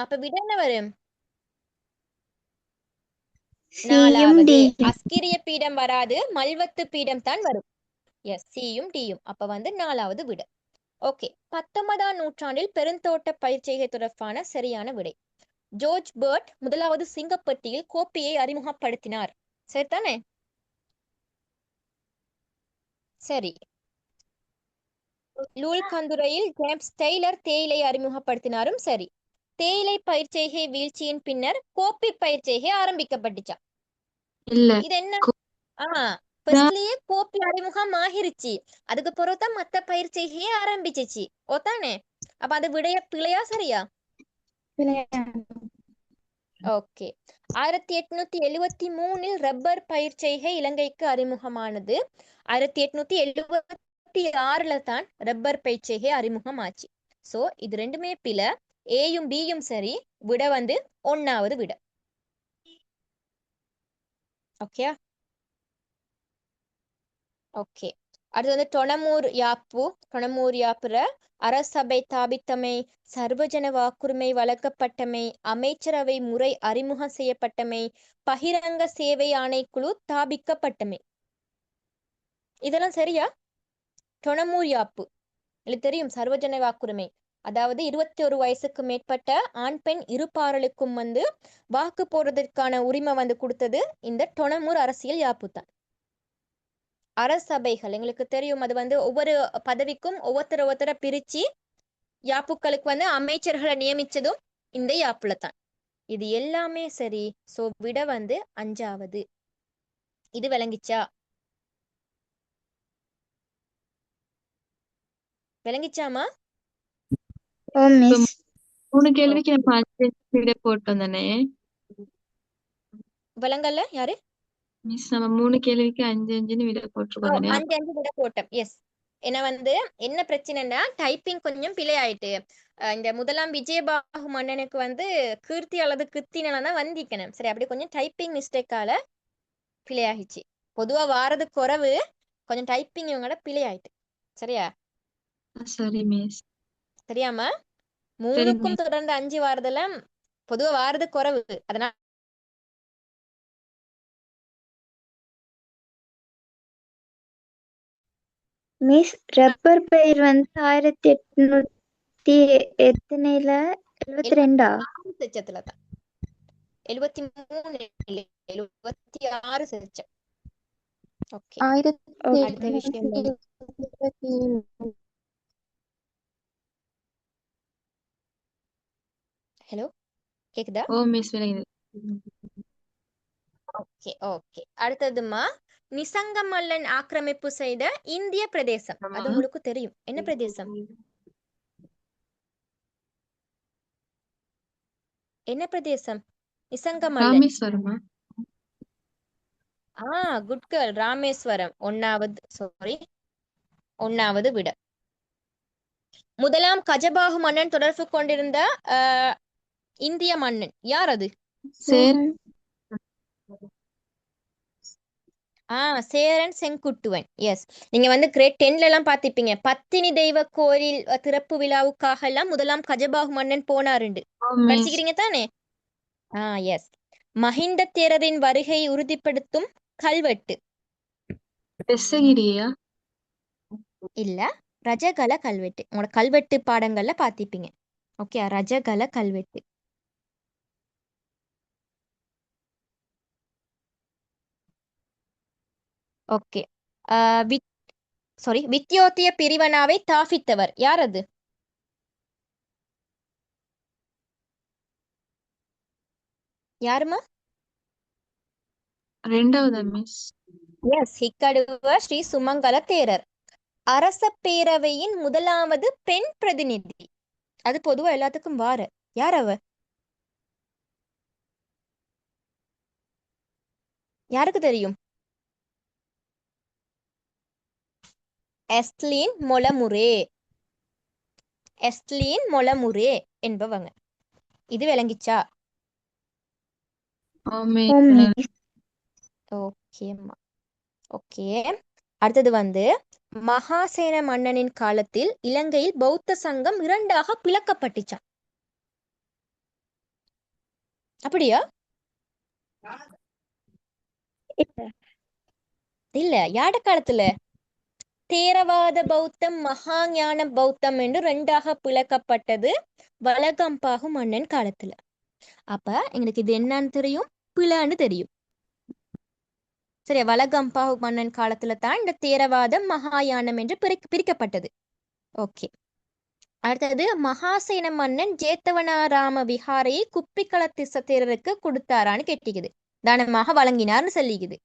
அப்ப விட என்ன வரும்? சியும் நாலாவது. டியும். அஸ்கிரிய பீடம் வராது, மல்வத்து பீடம் தான் வரும். எஸ், சியும் டியும். அப்ப வந்து நாலாவது விட. ஓகே. 19ஆம் நூற்றாண்டில் பெருந்தோட்ட பயிர்ச்செய்கை தொடர்பான சரியான விடை. ஜோர்ஜ் பர்ட் முதலாவது சிங்கப்பட்டியில் கோப்பியை அறிமுகப்படுத்தினார். சரிதானே? சரி. லூல்கந்துரையில் ஜேம்ஸ் டெய்லர் தேயிலை அறிமுகப்படுத்தினாரும் சரி. தேயிலை பயிர்ச்செய்கை வீழ்ச்சியின் பின்னர் கோப்பி பயிர்ச்செய்கை ஆரம்பிக்கப்பட்டுச்சா? இல்ல. இது என்ன? ஃபர்ஸ்ட்லயே கோப்பி அறிமுகம் ஆகிருச்சு, அதுக்கு பிறகுதான் மத்த பயிர்ச்செய்கையே ஆரம்பிச்சிச்சு. ஓதானே? அப்ப அது விடைய பிழையா சரியா? ஓகே. 1873 ரப்பர் பயிர்ச்செய்கை இலங்கைக்கு அறிமுகமானது. 1876 தான் ரப்பர் பயிர்ச்செய்கை அறிமுகம் ஆச்சு. சோ இது ரெண்டுமே பிழை. ஏயும் பியும் சரி. விட வந்து 1வது விட. Okay okay. அடுத்து வந்து டொணமூர் யாப்புற அரசபை தாபித்தமை, சர்வஜன வாக்குரிமை வழங்கப்பட்டமை, அமைச்சரவை முறை அறிமுகம் செய்யப்பட்டமை, பகிரங்க சேவை ஆணைக்குழு தாபிக்கப்பட்டமை, இதெல்லாம் சரியா? டொணமூர் யாப்பு எனக்கு தெரியும். சர்வஜன வாக்குரிமை, அதாவது 21 வயசுக்கு மேற்பட்ட ஆண் பெண் இருபாரலுக்கும் வந்து வாக்கு போடுறதுக்கான உரிமை வந்து கொடுத்தது இந்த டொணமூர் அரசியல் யாப்பு தான். அரசபைகள் எங்களுக்கு தெரியும். அது வந்து ஒவ்வொரு பதவிக்கும் ஒவ்வொருத்தர பிரிச்சு யாப்புக்களுக்கு வந்து அமைச்சர்களை நியமிச்சதும் இந்த யாப்புல தான். இது எல்லாமே சரி. சோ விட வந்து 5வது. இது விளங்கிச்சாமா? ஓ மிஸ். 3 கேள்விக்கு நம்ம 5 விட போட்டோம் தானே விளங்கல்ல யாரு? மிஸ்? நம்ம 3 கேள்விக்கு 5 விட போட்டிருக்கோம் தானே? 5 விட போட்டோம். எஸ். ஏன்னா வந்து என்ன பிரச்சனைன்னா டைப்பிங் கொஞ்சம் பிழை ஆயிட்டு. இந்த முதலாம் விஜயபாகு மன்னனுக்கு வந்து கீர்த்தி அல்லது கிருத்தினால தான் வந்திக்கணும். சரி, அப்படி கொஞ்சம் டைப்பிங் மிஸ்டேக்கால பிழை ஆகிச்சு. பொதுவா வாரது குறைவு, கொஞ்சம் டைப்பிங் இவங்களோட பிழை ஆயிட்டு. சரியா? சரி மிஸ். சரியாமா? சரி 3க்கும் மிஸ். தொடர்ந்து 5 வாரதெல்லாம் பொதுவா வாரது குறைவு. அதனால மிஸ் ரப்பர் பயிர் வந்து 1800 எத்தனைல 72ஆ? 76 செச்சத்துல தான். 73 இல்லை, 76 செச்சம். ஓகே. அடுத்த விஷயம் வந்து ஹலோ, கேக்குதா? ஓ மிஸ் விளங்குது. Okay okay. அடுத்ததுமா, நிசங்கமல்லன் ஆக்கிரமிப்பு செய்த இந்திய பிரதேசம். அது உங்களுக்கு தெரியும். என்ன பிரதேசம்? என்ன பிரதேசம்? நிசங்கமல்லன். ராமேஸ்வரமா? Good girl. ராமேஸ்வரம். 1வது விட. முதலாம் கஜபாகு மன்னன் தொடர்பு கொண்டிருந்த இந்திய மன்னன் யார் அது? சேரன் செங்குட்டுவன். எஸ். நீங்க வந்து கிரேட் 10ல எல்லாம் பாத்திப்பீங்க. பத்தினி தெய்வ கோயில் திறப்பு விழாவுக்காக எல்லாம் முதலாம் கஜபாகு மன்னன் போனாருண்டு. படிச்சுக்கிறீங்க தானே? எஸ். மஹிந்த தேரரின் வருகை உறுதிப்படுத்தும் கல்வெட்டு. வெசகிரியா? இல்ல, ரஜகல கல்வெட்டு. உங்களோட கல்வெட்டு பாடங்கள்ல பாத்திப்பீங்க. ஓகே, ரஜகல கல்வெட்டு. ஓகே. சாரி, வித்யோத்திய பிரிவினாவை தாபித்தவர் யார் அது? யாருமா? ரெண்டாவதா மிஸ்? எஸ், ஹிக்கடுவ ஸ்ரீ சுமங்கல தேரர். அரச பேரவையின் முதலாவது பெண் பிரதிநிதி. அது பொதுவா எல்லாத்துக்கும் வார. யார் அவ? யாருக்கு தெரியும்? எஸ்ட்லின் மொலமுரே. எஸ்ட்லின் மொலமுரே என்பவங்க. இது விளங்கிச்சா? ஓ மிஸ். மிஸ். ஓகேம்மா. ஓகே. அடுத்தது வந்து மகாசேன மன்னனின் காலத்தில் இலங்கையில் பௌத்த சங்கம் இரண்டாக பிளக்கப்பட்டுச்சாம். அப்படியா? இல்ல. இல்ல, யாட காலத்துல? தேரவாத பௌத்தம் மகாஞான பௌத்தம் என்று ரெண்டாக பிளக்கப்பட்டது வலகம்பாகு மன்னன் காலத்துல. அப்ப எங்களுக்கு இது என்னன்னு தெரியும், பிளன்னு தெரியும். சரி, வலகம்பாகு மன்னன் காலத்துல தான் இந்த தேரவாதம் மகாயானம் என்று பிரிக்கப்பட்டது. ஓகே. அடுத்தது மகாசேன மன்னன் ஜேத்தவனாராம விஹாரையை குப்பிக்கள தேரருக்கு கொடுத்தாரான்னு கேட்டிக்குது. தானமாக வழங்கினார்னு சொல்லிக்குது.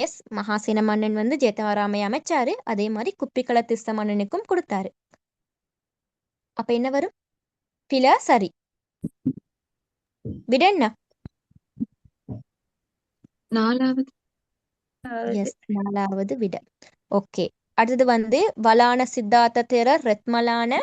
எஸ், மகாசேன மன்னன் வந்து ஜேத்தவராமையை அமைச்சாரு, அதே மாதிரி குப்பிக்கள திஸ்ஸ மன்னனுக்கும் கொடுத்தாரு. அப்ப என்ன வரும்? பில சரி. விட என்ன? நாலாவது. எஸ், நாலாவது விட. ஓகே. அடுத்தது வந்து வலான சித்தார்த்த தேரர் ரத்மலான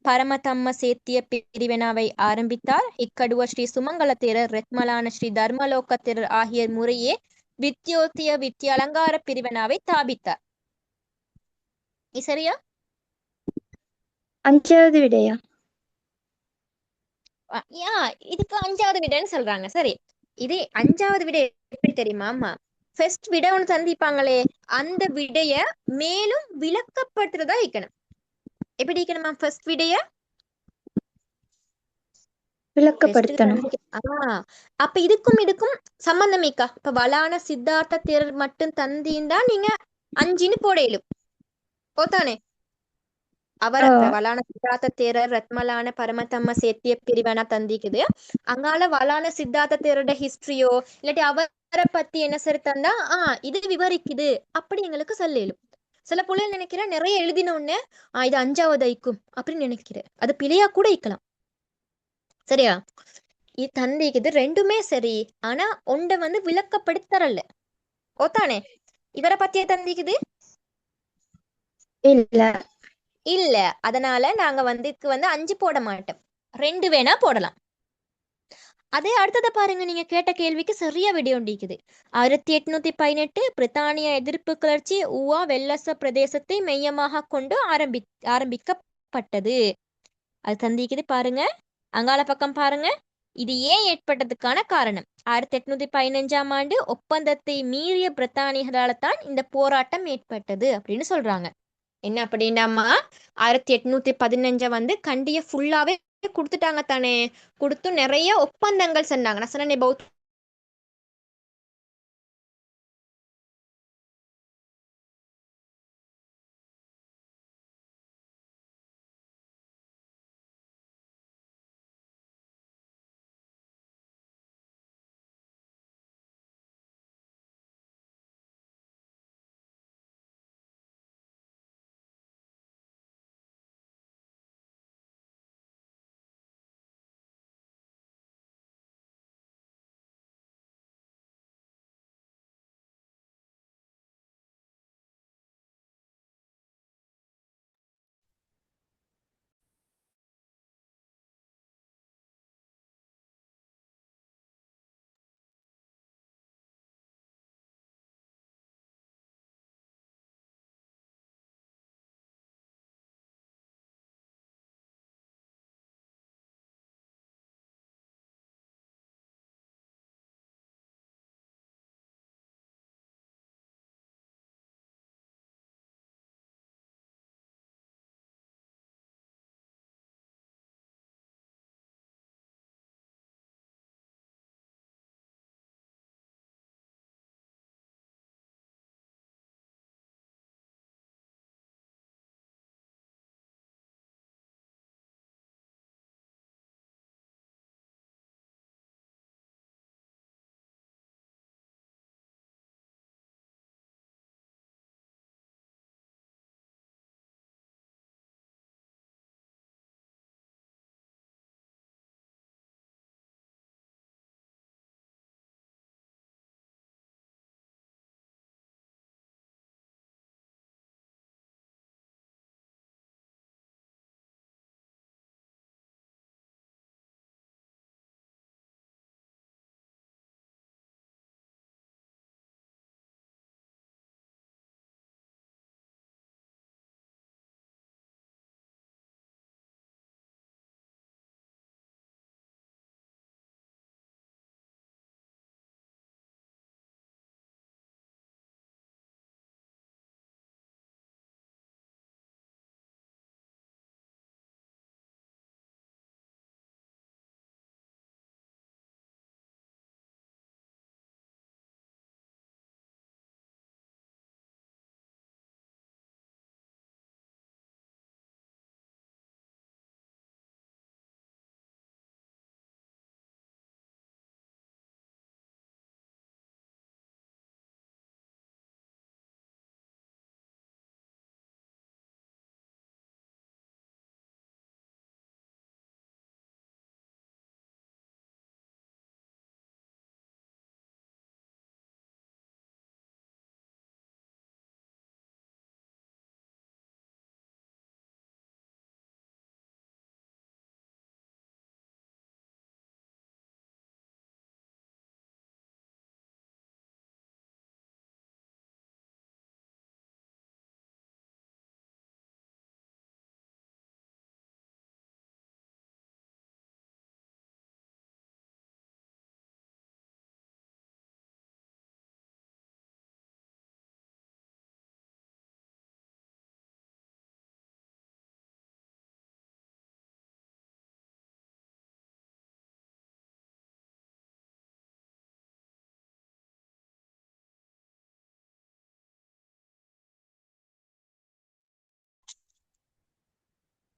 பரமதம்ம சேத்திய பிரிவினாவை ஆரம்பித்தார். இக்கடுவ ஸ்ரீ சுமங்கல தேரர் ரத்மலான ஸ்ரீ தர்மலோக தேரர் ஆகிய முறையே வித்யோத்திய வித்ய அலங்கார பிரிவினாவை தாபித்தார். சரியா? அஞ்சாவது விடையா? யா, இதுக்கு அஞ்சாவது விடைன்னு சொல்றாங்க. சரி, இதே அஞ்சாவது விடை எப்படி தெரியுமா? ஃபர்ஸ்ட் விடை ஒன்று தந்திப்பாங்களே, அந்த விடைய மேலும் விளக்கப்படுத்துறதா இருக்கணும். எப்படி இருக்கணுமா? ஃபர்ஸ்ட் விடைய விளக்கப்படுத்தணும். அப்ப இதுக்கும் இதுக்கும் சம்பந்தம் இருக்கா? இப்ப வலான சித்தார்த்த தேரர் மட்டும் தந்தீந்தா நீங்க 5ன்னு போடையிலும் போத்தானே. அவர வலான சித்தார்த்த தேரர் ரத்மலான பரமதம்ம சேத்திய பிரிவனா தந்திக்குது. அங்கால வலான சித்தார்த்த தேரோட ஹிஸ்டரியோ இல்லாட்டி அவரை பத்தி என்ன சரி தந்தா இது விவரிக்குது அப்படி எங்களுக்கு சொல்லும். சில புள்ளைகள் நினைக்கிறேன் நிறைய எழுதின உடனே இது 5வது ஐக்கும் அப்படின்னு நினைக்கிறேன். அது பிழையா கூட இருக்கலாம். சரியா? இது தந்திக்குது ரெண்டுமே சரி. ஆனா ஒண்ட வந்து விளக்கப்படுத்தரல. ஓத்தானே. இவரை பத்தியே தந்திக்குது இல்ல. இல்ல. அதனால நாங்க வந்து 5 போட மாட்டோம், 2 வேணா போடலாம். அதே அடுத்ததை பாருங்க. நீங்க கேட்ட கேள்விக்கு சரியா விடை ஒண்டிக்குது. 1818 பிரித்தானிய எதிர்ப்பு கிளர்ச்சி ஊவா வெள்ளச பிரதேசத்தை மையமாக கொண்டு ஆரம்பிக்கப்பட்டது. அது தந்திக்குது பாருங்க. அங்கால பக்கம் பாருங்க. இது ஏன் ஏற்பட்டதுக்கான காரணம்? 1815ஆம் ஆண்டு ஒப்பந்தத்தை மீறிய பிரித்தானியர்களால தான் இந்த போராட்டம் ஏற்பட்டது அப்படின்னு சொல்றாங்க. என்ன அப்படின்னாமா, 1815 வந்து கண்டிய ஃபுல்லாவே கொடுத்துட்டாங்க தானே. கொடுத்து நிறைய ஒப்பந்தங்கள் சொன்னாங்க. நான் சொன்னேன்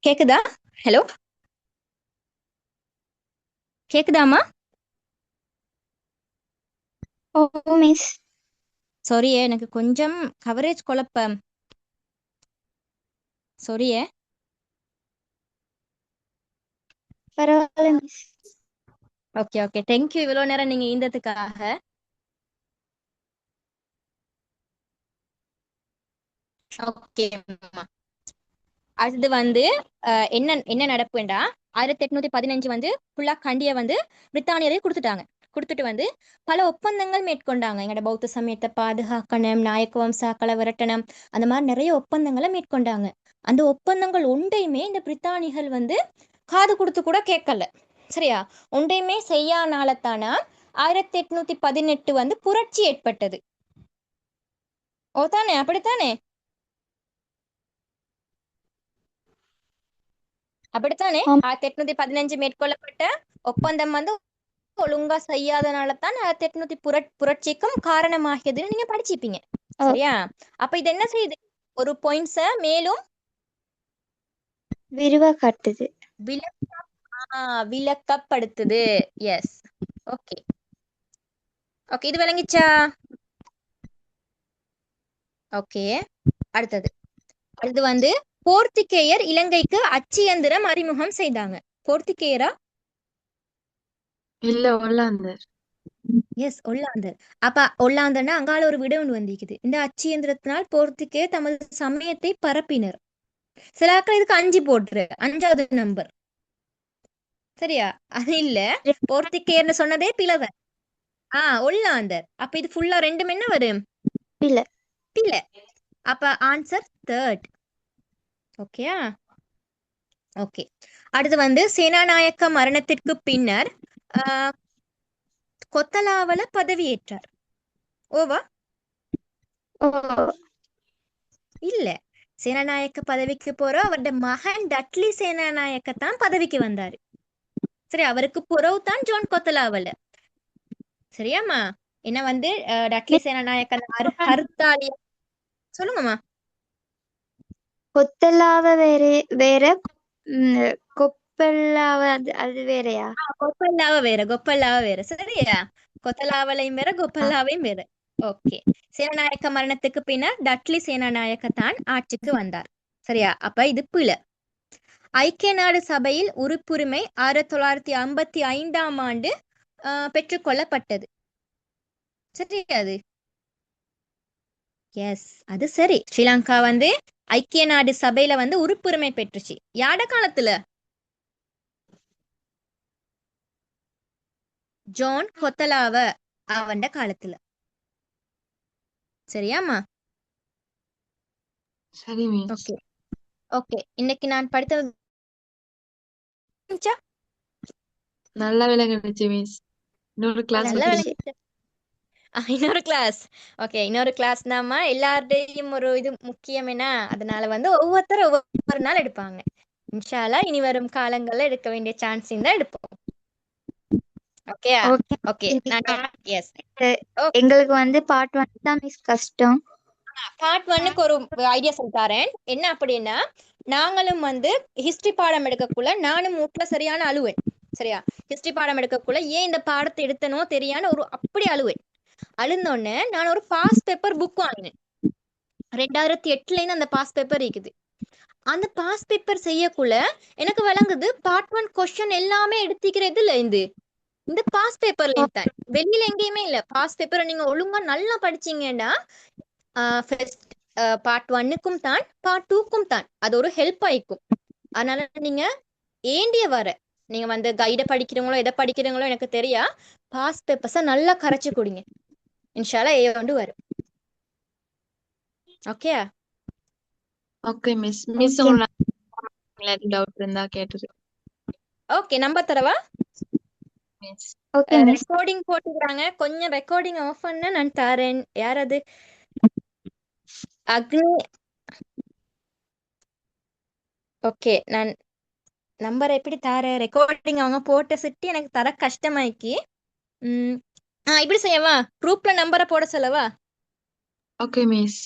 கேக்குதா? ஹலோ, கேக்குதாம்மா? ஓ மிஸ். சாரியே, எனக்கு கொஞ்சம் கவரேஜ் குழப்பம். சாரியே. பரவாயில்ல மிஸ். ஓகே ஓகே, தேங்க்யூ இவ்வளோ நேரம் நீங்க ஈந்ததுக்காக. ஓகே, அது வந்து என்ன என்ன நடப்புண்டா, 1815 வந்து ஃபுல்லா கண்டியை வந்து பிரித்தானியரே கொடுத்துட்டு வந்து பல ஒப்பந்தங்கள் மேற்கொண்டாங்க. எங்களோட பௌத்த சமயத்தை பாதுகாக்கணும், நாயக்க வம்சாக்களை விரட்டணும், அந்த மாதிரி நிறைய ஒப்பந்தங்களை மேற்கொண்டாங்க. அந்த ஒப்பந்தங்கள் ஒன்றையுமே இந்த பிரித்தானிகள் வந்து காது கொடுத்து கூட கேட்கல. சரியா? ஒன்றையுமே செய்யானாலத்தானா 1818 வந்து புரட்சி ஏற்பட்டது. ஓ தானே, அப்படித்தானே? அப்படித்தானே? ஆம். 1815 மேற்கொள்ளப்பட்ட ஒப்பந்தம் வந்து ஒழுங்கா செய்யாதனால தான் 1800 புரட்சிக்கும் காரணமாகியதுன்னு நீங்க படிச்சிருப்பீங்க. ஓ, சரியா? அப்ப இது என்ன செய்யுது? ஒரு பாயிண்ட்ஸ மேலும் விரிவா காட்டுது. விளக்கப்படுத்துது. எஸ். ஓகே ஓகே, இது விளங்கிச்சா? ஓகே, அடுத்து வந்து போர்த்துகேயர் இலங்கைக்கு அச்சு இயந்திரம் அறிமுகம் செய்தாங்க. போர்த்துகேயரா? இல்ல ஒல்லாந்தர். எஸ், ஒல்லாந்தர். அப்ப ஒல்லாந்தர்னா அங்கால ஒரு விட ஒன்று வந்திருக்குது. இந்த அச்சு இயந்திரத்தினால் போர்த்துகே தமது சமயத்தை பரப்பினர். சில ஆட்கள் இதுக்கு 5 போட்டுரு, 5வது நம்பர். சரியா? அது இல்ல, போர்த்துகேயர்னு சொன்னதே பிளவன். ஒல்லாந்தர். அப்ப இது ஃபுல்லா ரெண்டும் என்ன வரும்? இல்ல. இல்ல. அப்ப ஆன்சர் தேர்ட். ஓகேயா? ஓகே, அடுத்து வந்து சேனாநாயக்க மரணத்திற்கு பின்னர் ஆஹ், கொத்தலாவல பதவியேற்றார். ஓவா? ஓ, இல்ல, சேனாநாயக்க பதவிக்கு போற அவருடைய மகன் டட்லி சேனாநாயக்க தான் பதவிக்கு வந்தாரு. சரி, அவருக்கு புறவு தான் ஜோன் கொத்தலாவல. சரியாம்மா? என்ன வந்து டட்லி மிஸ், சேனாநாயக்கன் ஹர்த்தாலியா? சொல்லுங்கம்மா. கொத்தலாவ வேற வேற. கொப்பல்லாவ அது வேறயா? கொப்பல்லாவ வேற. சரியா? கொத்தலாவலையும் வேற, கொப்பல்லாவையும் வேற. ஓகே. சேனாநாயக்க மரணத்துக்கு பின்னர் டட்லி சேனாநாயக்க தான் ஆட்சிக்கு வந்தார். சரியா? அப்ப இது பிழை. ஐக்கிய நாடு சபையில் உறுப்புரிமை 1955ஆம் ஆண்டு பெற்றுக்கொள்ளப்பட்டது. சரியா? அது எஸ், அது சரி. ஸ்ரீலங்கா வந்து ஐக்கிய நாடு சபையில வந்து உறுப்புரிமை பெற்றுச்சு. யாட காலத்துல? ஜோன் கொத்தலாவ அவண்ட காலத்துல. சரியாம்மா? சரி மிஸ். ஓகே ஓகே, இன்னைக்கு நான் படித்தது புரிஞ்சா? நல்லா விளங்குச்சு மிஸ். இன்னொரு கிளாஸ் நல்லா புரிஞ்சுச்சு. விளங்கிச்சு. இன்னொரு கிளாஸ். ஓகே, இன்னொரு கிளாஸ் தாம்மா. எல்லாருடையும் ஒரு இது முக்கியம் என்ன, அதனால வந்து ஒவ்வொருத்தரும் ஒவ்வொரு நாள் எடுப்பாங்க. இன்ஷா அல்லாஹ் இனி வரும் காலங்கள்ல எடுக்க வேண்டிய சான்ஸ் இருந்தா எடுப்போம். ஓகேயா? Okay okay, miss. நான் எஸ். எங்களுக்கு வந்து பார்ட் 1 தான் மிஸ் கஷ்டம். பார்ட் 1க்கு ஒரு ஐடியா சொல்லி தரேன். என்ன அப்படின்னா, நாங்களும் வந்து ஹிஸ்டரி பாடம் எடுக்கக்குள்ள நானும் வீட்டுல சரியான அழுவேன். சரியா? ஹிஸ்டரி பாடம் எடுக்கக்குள்ள ஏன் இந்த பாடத்தை எடுத்தனோ தெரியாம ஒரு அப்படி அழுவேன். அழுந்தோடனே நான் ஒரு பாஸ் பேப்பர் புக் வாங்கினேன். 2008 அந்த பாஸ் பேப்பர் இருக்குது. அந்த பாஸ் பேப்பர் செய்யக்குள்ள எனக்கு விளங்குது பார்ட் 1 கொஸ்டின் எல்லாமே எடுத்துக்கிறது இல்ல இந்த பாஸ் பேப்பர்ல தான். வெளியில எங்கேயுமே இல்ல. பாஸ் பேப்பரை நீங்க ஒழுங்கா நல்லா படிச்சீங்கன்னா ஃபர்ஸ்ட் பார்ட் 1க்கும் தான் பார்ட் 2க்கும் தான் அது ஒரு ஹெல்ப் ஆயிக்கும். அதனால நீங்க ஏண்டிய வர நீங்க வந்து கைட படிக்கிறவங்களோ எதை படிக்கிறவங்களோ எனக்கு தெரியா, பாஸ் பேப்பர்ஸை நல்லா கரைச்சு கொடுங்க. இன்ஷால்லா ஏ கொண்டு வரும். Okay okay miss. Miss okay உங்களுக்கு டவுட் இருந்தா கேட்டுரு ஓகே, நம்பர் தரவா? மிஸ். Okay miss. ரெக்கார்டிங் போட்டுக்கிறாங்க, கொஞ்சம் ரெக்கார்டிங் ஆஃப் பண்ண நான் தரேன். யார் அது? அக்னி. ஓகே, நான் நம்பர் எப்படி தரேன்? ரெக்கார்டிங் அவங்க போட்ட சிட்டி எனக்கு தர கஷ்டமாக்கி. இப்படி செய்யவா? குரூப்ல நம்பரை போட சொல்லவா? Okay miss.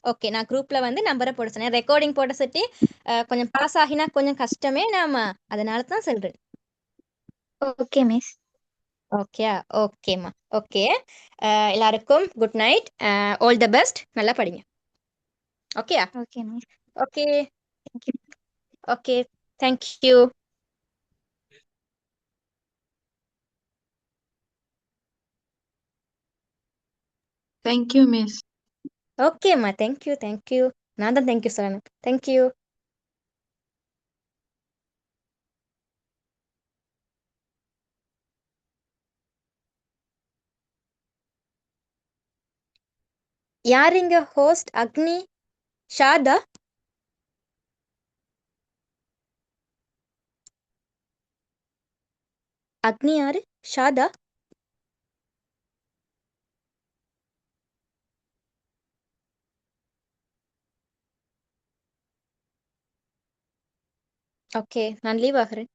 ஓகே நான் குரூப்ல வந்து நம்பரை போட சொன்னேன் ரெக்கார்டிங் போட சொல்லி கொஞ்சம் பாஸ் ஆகினா கொஞ்சம் கஷ்டமே நாம அதனால தான் சொல்றேன் ஓகே மிஸ். ஓகே ஓகேம்மா ஓகே எல்லாருக்கும் good night all the best நல்லா படிங்க okay okay miss. Okay thank you. Okay thank you thank you miss. ஓகேம்மா தேங்க்யூ நான் தான் தேங்க்யூ சொல்லணும் தேங்க்யூ யார் இங்க ஹோஸ்ட் அக்னி ஷாதா அக்னி யாரு ஷாதா ஓகே நான் லீவ் ஆகிறேன்